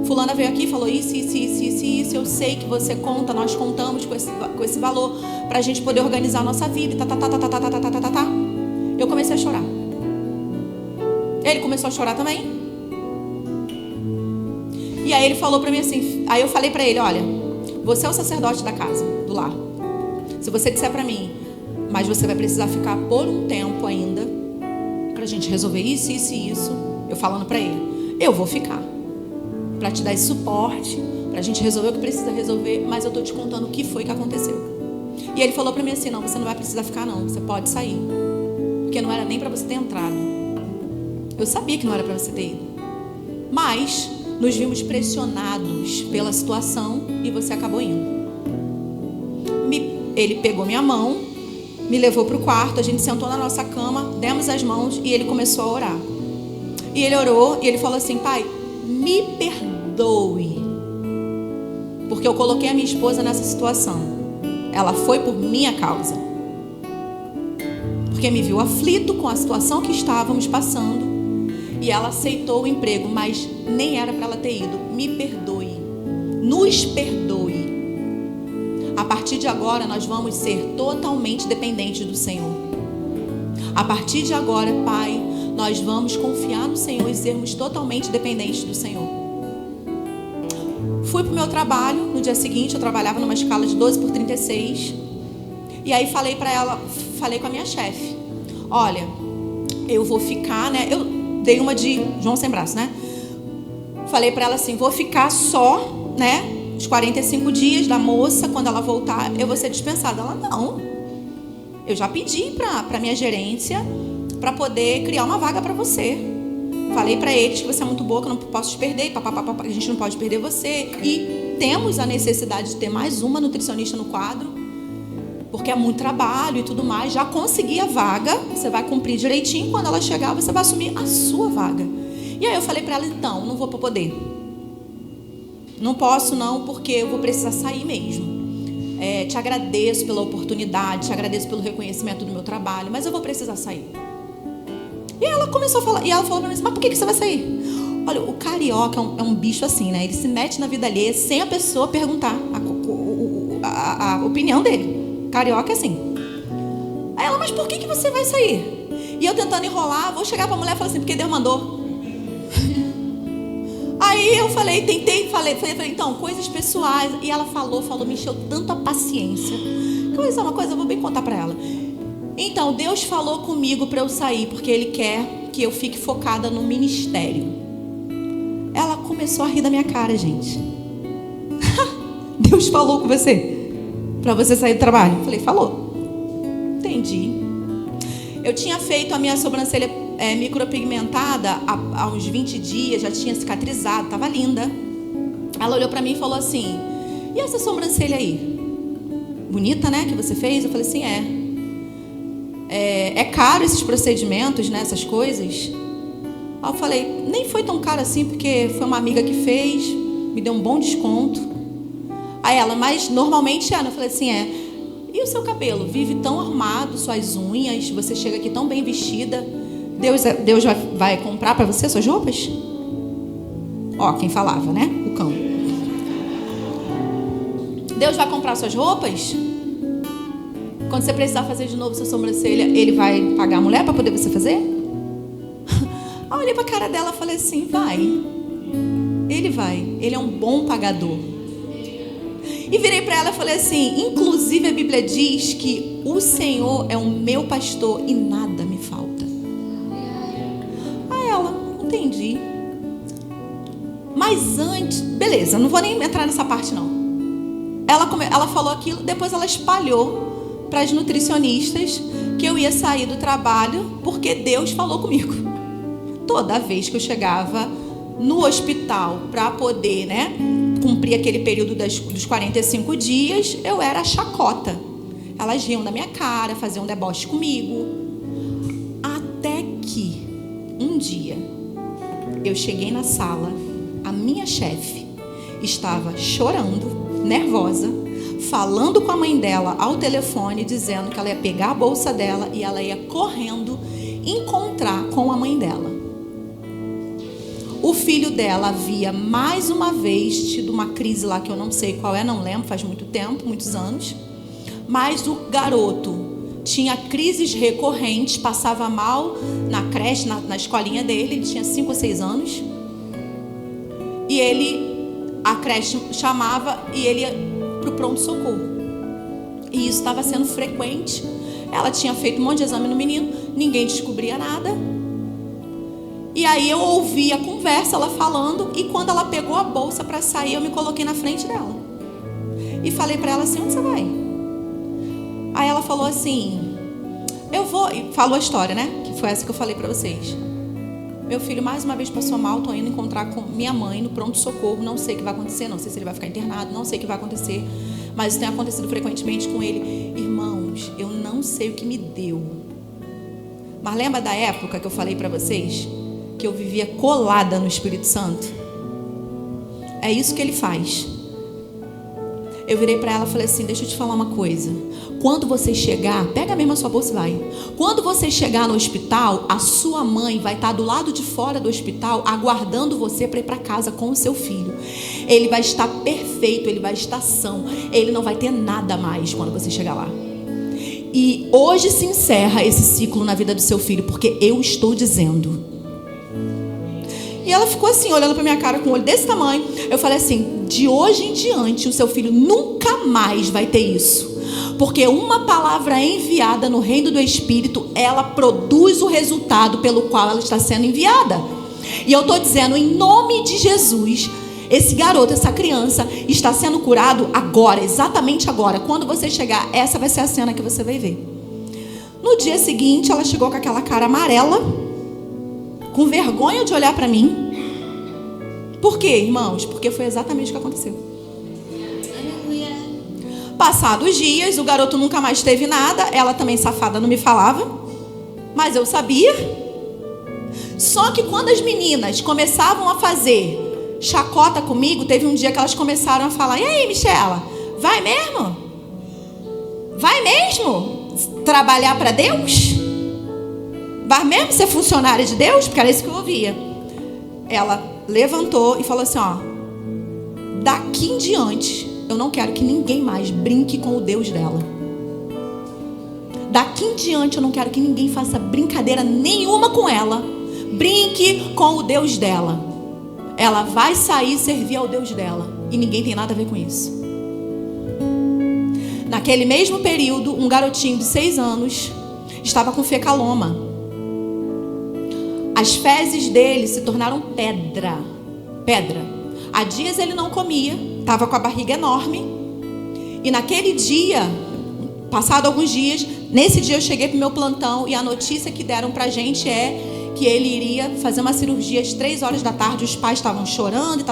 Fulana veio aqui e falou isso. Eu sei que você conta, nós contamos com esse valor para a gente poder organizar a nossa vida. Eu comecei a chorar. Ele começou a chorar também. E aí ele falou para mim assim. Aí eu falei para ele: olha, você é o sacerdote da casa, do lar. Se você disser para mim, mas você vai precisar ficar por um tempo ainda para a gente resolver isso, eu falando para ele, eu vou ficar para te dar esse suporte, para a gente resolver o que precisa resolver, mas eu tô te contando o que foi que aconteceu. E ele falou para mim assim: não, você não vai precisar ficar não, você pode sair, porque não era nem para você ter entrado. Eu sabia que não era para você ter ido, mas nos vimos pressionados pela situação e você acabou indo. Ele pegou minha mão, me levou para o quarto, a gente sentou na nossa cama, demos as mãos e ele começou a orar. E ele orou e ele falou assim: pai, me perdoe, porque eu coloquei a minha esposa nessa situação. Ela foi por minha causa, porque me viu aflito com a situação que estávamos passando, e ela aceitou o emprego, mas nem era para ela ter ido. Me perdoe, nos perdoe. A partir de agora nós vamos ser totalmente dependentes do Senhor. A partir de agora, Pai, nós vamos confiar no Senhor e sermos totalmente dependentes do Senhor. Fui para o meu trabalho. No dia seguinte eu trabalhava numa escala de 12/36. E aí falei para ela, falei com a minha chefe: olha, eu vou ficar, eu dei uma de João sem braço, Falei para ela assim: vou ficar só, os 45 dias da moça, quando ela voltar, eu vou ser dispensada. Ela: não, eu já pedi para minha gerência para poder criar uma vaga para você. Falei para eles que você é muito boa, que eu não posso te perder, a gente não pode perder você. E temos a necessidade de ter mais uma nutricionista no quadro, porque é muito trabalho e tudo mais. Já consegui a vaga, você vai cumprir direitinho. Quando ela chegar, você vai assumir a sua vaga. E aí eu falei para ela: então, não vou poder. Não posso não, porque eu vou precisar sair mesmo. Te agradeço pela oportunidade, te agradeço pelo reconhecimento do meu trabalho, mas eu vou precisar sair. E ela começou a falar, e ela falou pra mim: mas por que você vai sair? Olha, o carioca é um bicho assim, Ele se mete na vida alheia sem a pessoa perguntar a opinião dele. Carioca é assim. Aí ela: mas por que você vai sair? E eu tentando enrolar, vou chegar pra mulher e falar assim: porque Deus mandou. Aí eu falei, falei, então, coisas pessoais. E ela falou, me encheu tanto a paciência. Coisa, uma coisa, eu vou bem contar pra ela. Então, Deus falou comigo para eu sair, porque Ele quer que eu fique focada no ministério. Ela começou a rir da minha cara, gente. Deus falou com você para você sair do trabalho? Eu falei: falou. Entendi. Eu tinha feito a minha sobrancelha micropigmentada há uns 20 dias, já tinha cicatrizado, estava linda. Ela olhou para mim e falou assim: e essa sobrancelha aí? Bonita, né, que você fez? Eu falei assim: é caro esses procedimentos, né, essas coisas? Aí eu falei: nem foi tão caro assim, porque foi uma amiga que fez, me deu um bom desconto. Aí ela: mas normalmente é. Eu falei assim: e o seu cabelo? Vive tão arrumado, suas unhas, você chega aqui tão bem vestida, Deus vai comprar para você suas roupas? Ó, quem falava, né? O cão. Deus vai comprar suas roupas? Quando você precisar fazer de novo sua sobrancelha, Ele vai pagar a mulher para poder você fazer? Eu olhei para a cara dela e falei assim: vai. Ele vai. Ele é um bom pagador. E virei para ela e falei assim: inclusive a Bíblia diz que o Senhor é o meu pastor e nada me falta. Aí ela: entendi. Mas antes, beleza, não vou nem entrar nessa parte não. Ela falou aquilo, depois ela espalhou para as nutricionistas que eu ia sair do trabalho porque Deus falou comigo. Toda vez que eu chegava no hospital para poder, né, cumprir aquele período dos 45 dias, eu era a chacota. Elas riam da minha cara, faziam um deboche comigo. Até que um dia eu cheguei na sala, a minha chefe estava chorando, nervosa, falando com a mãe dela ao telefone, dizendo que ela ia pegar a bolsa dela e ela ia correndo encontrar com a mãe dela. O filho dela havia mais uma vez tido uma crise lá que eu não sei qual é, não lembro, faz muito tempo, muitos anos. Mas o garoto tinha crises recorrentes, passava mal na creche, na escolinha dele, ele tinha 5 ou 6 anos. E a creche chamava e ele ia para o pronto-socorro. E isso estava sendo frequente. Ela tinha feito um monte de exame no menino, ninguém descobria nada. E aí eu ouvi a conversa, ela falando, e quando ela pegou a bolsa para sair, eu me coloquei na frente dela. E falei para ela assim: onde você vai? Aí ela falou assim: eu vou, e falou a história, né? Que foi essa que eu falei para vocês. Meu filho mais uma vez passou mal, estou indo encontrar com minha mãe no pronto-socorro, não sei o que vai acontecer, não sei se ele vai ficar internado, não sei o que vai acontecer, mas isso tem acontecido frequentemente com ele. Irmãos, eu não sei o que me deu. Mas lembra da época que eu falei para vocês? Que eu vivia colada no Espírito Santo? É isso que ele faz. Eu virei para ela e falei assim: deixa eu te falar uma coisa. Quando você chegar, pega mesmo a sua bolsa e vai. Quando você chegar no hospital, a sua mãe vai estar do lado de fora do hospital, aguardando você para ir para casa com o seu filho. Ele vai estar perfeito, ele vai estar são. Ele não vai ter nada mais quando você chegar lá. E hoje se encerra esse ciclo na vida do seu filho, porque eu estou dizendo. E ela ficou assim, olhando para minha cara com um olho desse tamanho. Eu falei assim: de hoje em diante o seu filho nunca mais vai ter isso. Porque uma palavra enviada no reino do Espírito, ela produz o resultado pelo qual ela está sendo enviada. E eu estou dizendo, em nome de Jesus, esse garoto, essa criança está sendo curado agora, exatamente agora. Quando você chegar, essa vai ser a cena que você vai ver. No dia seguinte, ela chegou com aquela cara amarela, com vergonha de olhar para mim. Por quê, irmãos? Porque foi exatamente o que aconteceu. Passados os dias, o garoto nunca mais teve nada. Ela também, safada, não me falava, mas eu sabia. Só que quando as meninas começavam a fazer chacota comigo, teve um dia que elas começaram a falar: e aí, Michela, vai mesmo? Vai mesmo trabalhar para Deus? Vai mesmo ser funcionária de Deus? Porque era isso que eu ouvia. Ela levantou e falou assim: ó, daqui em diante eu não quero que ninguém mais brinque com o Deus dela. Daqui em diante eu não quero que ninguém faça brincadeira nenhuma com ela. Brinque com o Deus dela. Ela vai sair e servir ao Deus dela. E ninguém tem nada a ver com isso. Naquele mesmo período, um garotinho de 6 anos estava com fecaloma. As fezes dele se tornaram pedra. Há dias ele não comia, estava com a barriga enorme. E naquele dia, passado alguns dias, nesse dia eu cheguei para o meu plantão e a notícia que deram para a gente é que ele iria fazer uma cirurgia às 3 horas da tarde. Os pais estavam chorando,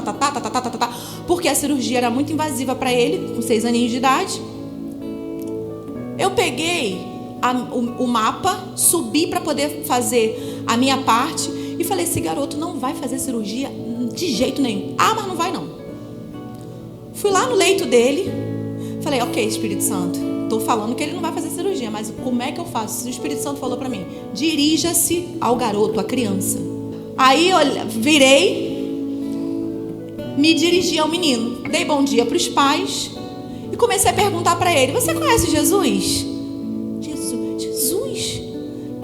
porque a cirurgia era muito invasiva para ele, com 6 aninhos de idade. Eu peguei o mapa, subi para poder fazer a minha parte e falei: esse garoto não vai fazer cirurgia de jeito nenhum. Ah, mas não vai não. Fui lá no leito dele, falei: ok, Espírito Santo, estou falando que ele não vai fazer cirurgia, mas como é que eu faço? O Espírito Santo falou para mim: dirija-se ao garoto, à criança. Aí eu virei, me dirigi ao menino, dei bom dia para os pais e comecei a perguntar para ele: você conhece Jesus? Jesus?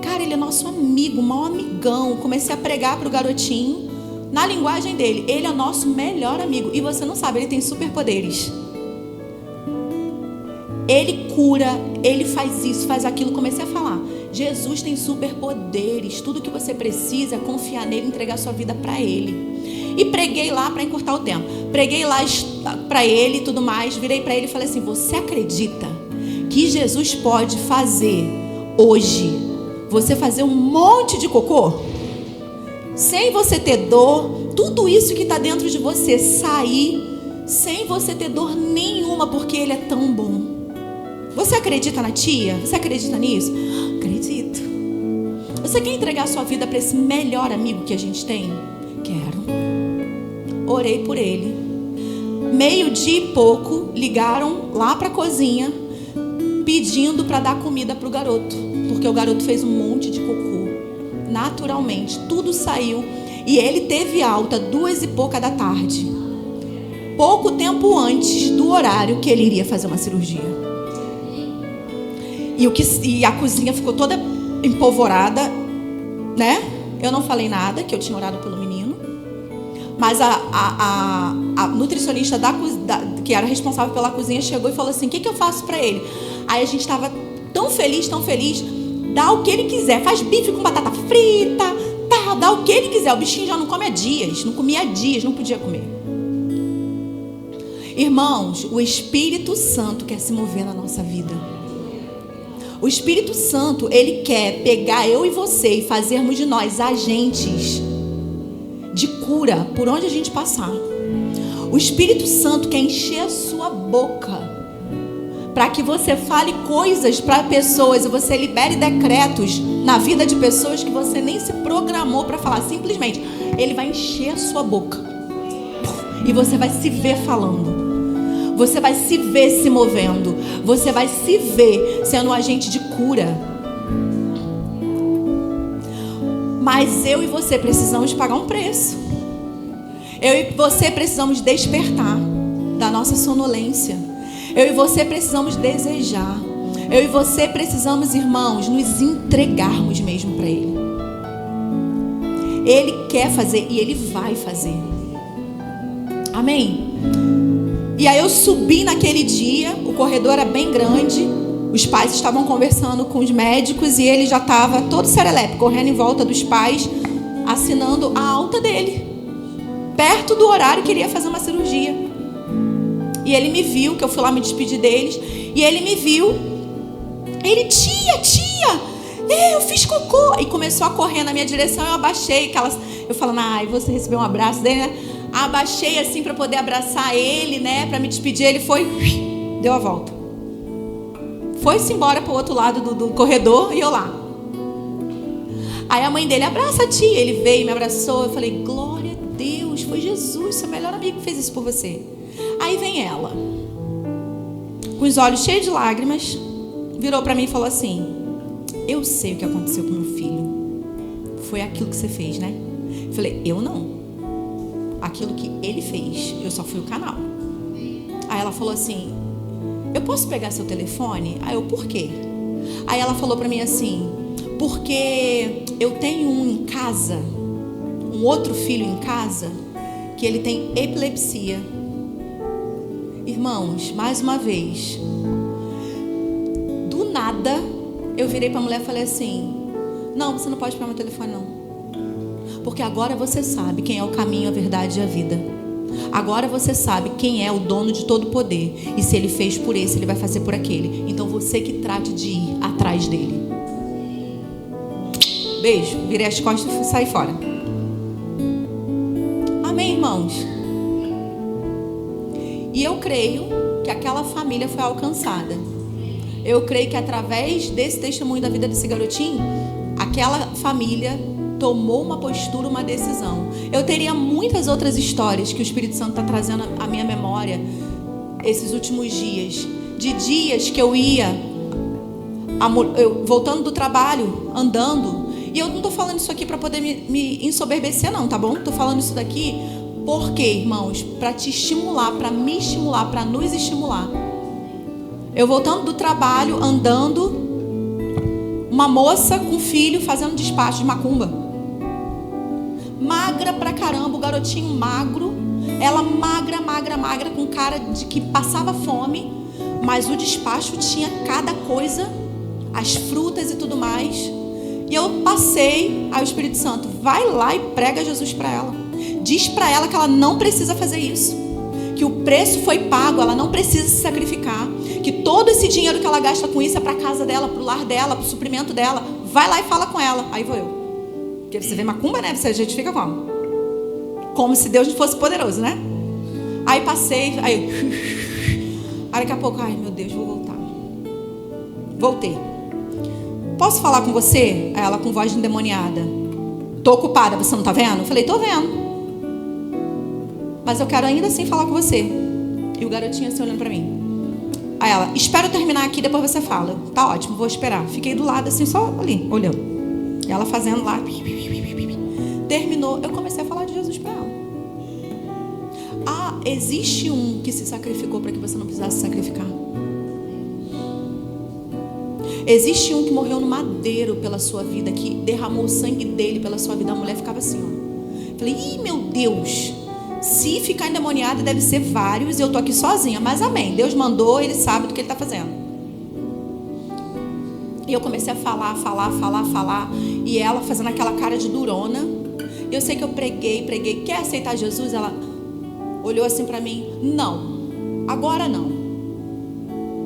Cara, ele é nosso amigo, mau amigão. Comecei a pregar para o garotinho na linguagem dele: ele é nosso melhor amigo. E você não sabe, ele tem superpoderes. Ele cura, ele faz isso, faz aquilo. Comecei a falar: Jesus tem superpoderes. Tudo que você precisa é confiar nele, entregar sua vida para ele. E preguei lá para encurtar o tempo. Preguei lá para ele e tudo mais. Virei para ele e falei assim: você acredita que Jesus pode fazer hoje você fazer um monte de cocô? Sem você ter dor, tudo isso que está dentro de você sair, sem você ter dor nenhuma, porque ele é tão bom. Você acredita na tia? Você acredita nisso? Acredito. Você quer entregar sua vida para esse melhor amigo que a gente tem? Quero. Orei por ele. 12:30 e pouco, ligaram lá para a cozinha, pedindo para dar comida para o garoto, porque o garoto fez um monte de cocô. Naturalmente, tudo saiu. E ele teve alta 2 e pouca da tarde, pouco tempo antes do horário que ele iria fazer uma cirurgia. E a cozinha ficou toda empolvorada, né? Eu não falei nada, que eu tinha orado pelo menino. Mas a nutricionista que era responsável pela cozinha chegou e falou assim: o que eu faço para ele? Aí a gente estava tão feliz, dá o que ele quiser, faz bife com batata frita, tá, dá o que ele quiser. O bichinho já não come há dias, não comia há dias, não podia comer. Irmãos, o Espírito Santo quer se mover na nossa vida. O Espírito Santo, ele quer pegar eu e você e fazermos de nós agentes de cura por onde a gente passar. O Espírito Santo quer encher a sua boca para que você fale coisas para pessoas e você libere decretos na vida de pessoas que você nem se programou para falar. Simplesmente, ele vai encher a sua boca e você vai se ver falando. Você vai se ver se movendo. Você vai se ver sendo um agente de cura. Mas eu e você precisamos pagar um preço. Eu e você precisamos despertar da nossa sonolência. Eu e você precisamos desejar. Eu e você precisamos, irmãos, nos entregarmos mesmo para Ele. Ele quer fazer e Ele vai fazer. Amém? E aí eu subi naquele dia, o corredor era bem grande, os pais estavam conversando com os médicos e ele já estava todo serelepe, correndo em volta dos pais, assinando a alta dele, perto do horário que ele ia fazer uma cirurgia. E ele me viu, que eu fui lá me despedir deles, e ele me viu, ele: tia, eu fiz cocô, e começou a correr na minha direção. Eu abaixei, eu falando: ai, você recebeu um abraço dele, né? Abaixei assim para poder abraçar ele, né? Para me despedir. Ele foi, deu a volta, foi-se embora para o outro lado do corredor e eu lá. Aí a mãe dele: abraça a tia. Ele veio, me abraçou. Eu falei: glória a Deus, foi Jesus, seu melhor amigo, que fez isso por você. Aí vem ela, com os olhos cheios de lágrimas, virou para mim e falou assim: eu sei o que aconteceu com meu filho. Foi aquilo que você fez, né? Eu falei: eu não. Aquilo que ele fez, eu só fui o canal. Aí ela falou assim: eu posso pegar seu telefone? Aí eu: por quê? Aí ela falou pra mim assim: porque eu tenho um outro filho em casa, que ele tem epilepsia. Irmãos, mais uma vez, do nada, eu virei pra mulher e falei assim: não, você não pode pegar meu telefone não. Porque agora você sabe quem é o caminho, a verdade e a vida. Agora você sabe quem é o dono de todo o poder. E se ele fez por esse, ele vai fazer por aquele. Então você que trate de ir atrás dele. beijo, virei as costas e saí fora. Amém, irmãos? E eu creio que aquela família foi alcançada. Eu creio que através desse testemunho da vida desse garotinho, aquela família tomou uma postura, uma decisão. Eu teria muitas outras histórias que o Espírito Santo está trazendo à minha memória esses últimos dias. De dias que eu ia voltando do trabalho, andando. E eu não estou falando isso aqui para poder me ensoberbecer não, tá bom? Estou falando isso daqui porque, irmãos, para te estimular, para me estimular, para nos estimular. Eu voltando do trabalho, andando, uma moça com filho fazendo despacho de macumba. Magra pra caramba, o garotinho magro, ela magra, com cara de que passava fome, mas o despacho tinha cada coisa, as frutas e tudo mais. E eu passei, aí o Espírito Santo, vai lá e prega Jesus para ela. Diz para ela que ela não precisa fazer isso, que o preço foi pago, ela não precisa se sacrificar, que todo esse dinheiro que ela gasta com isso é para a casa dela, para o lar dela, para o suprimento dela. Vai lá e fala com ela. Aí vou eu. Porque você vê macumba, né? Você a gente fica como? Como se Deus não fosse poderoso, né? Aí passei, aí daqui a pouco, ai meu Deus, vou voltar. Voltei. Posso falar com você? Ela com voz de endemoniada. Tô ocupada, você não tá vendo? Eu falei, tô vendo. Mas eu quero ainda assim falar com você. E o garotinho assim olhando pra mim. Aí ela, espera eu terminar aqui, depois você fala. Tá ótimo, vou esperar. Fiquei do lado assim, só ali, olhando. E ela fazendo lá. Terminou, eu comecei a falar de Jesus pra ela. Ah, existe um que se sacrificou para que você não precisasse se sacrificar. Existe um que morreu no madeiro pela sua vida, que derramou o sangue dele pela sua vida. A mulher ficava assim, ó. Falei, ih, meu Deus. Se ficar endemoniada deve ser vários e eu tô aqui sozinha. Mas amém, Deus mandou, Ele sabe do que Ele está fazendo. E eu comecei a falar. E ela fazendo aquela cara de durona. E eu sei que eu preguei. Quer aceitar Jesus? Ela olhou assim para mim. Não, agora não.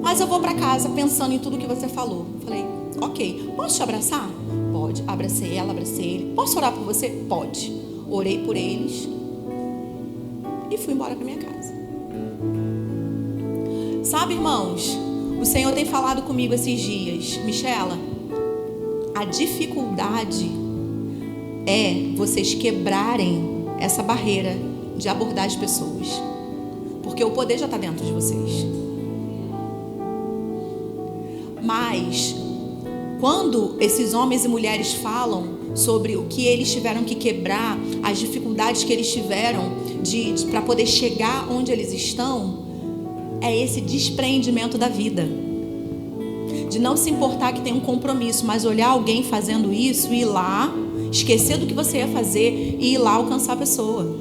Mas eu vou para casa pensando em tudo que você falou. Falei, ok, posso te abraçar? Pode. Abracei ela, abracei ele. Posso orar por você? Pode. Orei por eles. E fui embora para minha casa. Sabe, irmãos, o Senhor tem falado comigo esses dias. Michela, a dificuldade é vocês quebrarem essa barreira de abordar as pessoas. Porque o poder já está dentro de vocês. Mas, quando esses homens e mulheres falam sobre o que eles tiveram que quebrar, as dificuldades que eles tiveram para poder chegar onde eles estão, é esse despreendimento da vida. De não se importar que tem um compromisso, mas olhar alguém fazendo isso e ir lá, esquecer do que você ia fazer e ir lá alcançar a pessoa.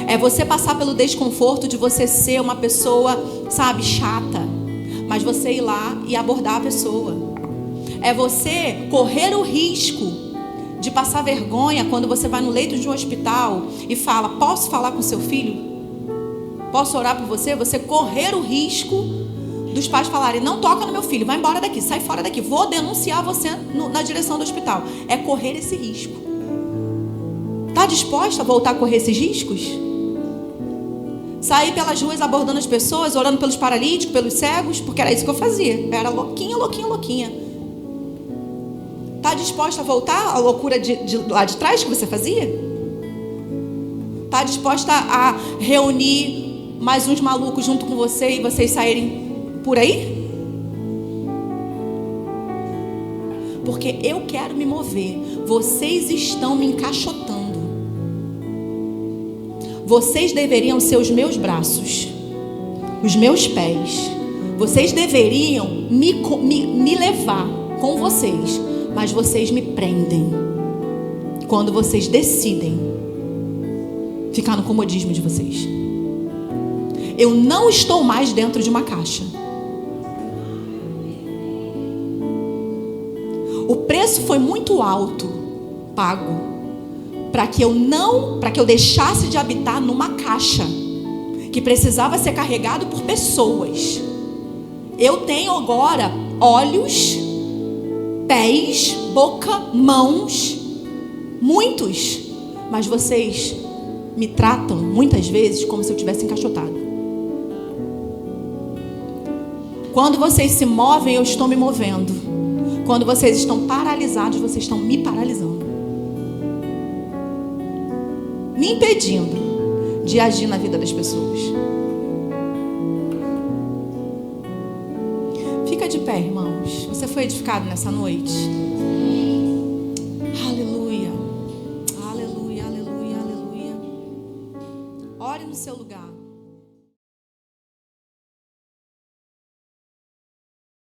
É você passar pelo desconforto de você ser uma pessoa, sabe, chata, mas você ir lá e abordar a pessoa. É você correr o risco de passar vergonha quando você vai no leito de um hospital e fala, posso falar com seu filho? Posso orar por você? Você correr o risco dos pais falarem, não toca no meu filho, vai embora daqui, sai fora daqui, vou denunciar você na direção do hospital. É correr esse risco. Está disposta a voltar a correr esses riscos? Sair pelas ruas abordando as pessoas, orando pelos paralíticos, pelos cegos, porque era isso que eu fazia. Eu era louquinha. Está disposta a voltar à loucura de lá de trás que você fazia? Está disposta a reunir mais uns malucos junto com você e vocês saírem por aí? Porque eu quero me mover. Vocês estão me encaixotando. Vocês deveriam ser os meus braços, os meus pés. Vocês deveriam me levar com vocês, mas vocês me prendem quando vocês decidem ficar no comodismo de vocês. Eu não estou mais dentro de uma caixa. O preço foi muito alto pago para que eu deixasse de habitar numa caixa que precisava ser carregado por pessoas. Eu tenho agora olhos, pés, boca, mãos muitos, mas vocês me tratam muitas vezes como se eu tivesse encaixotado. Quando vocês se movem, eu estou me movendo. Quando vocês estão paralisados, vocês estão me paralisando, me impedindo de agir na vida das pessoas. Fica de pé, irmãos. Você foi edificado nessa noite? Aleluia. Aleluia, aleluia, aleluia. Ore no seu lugar.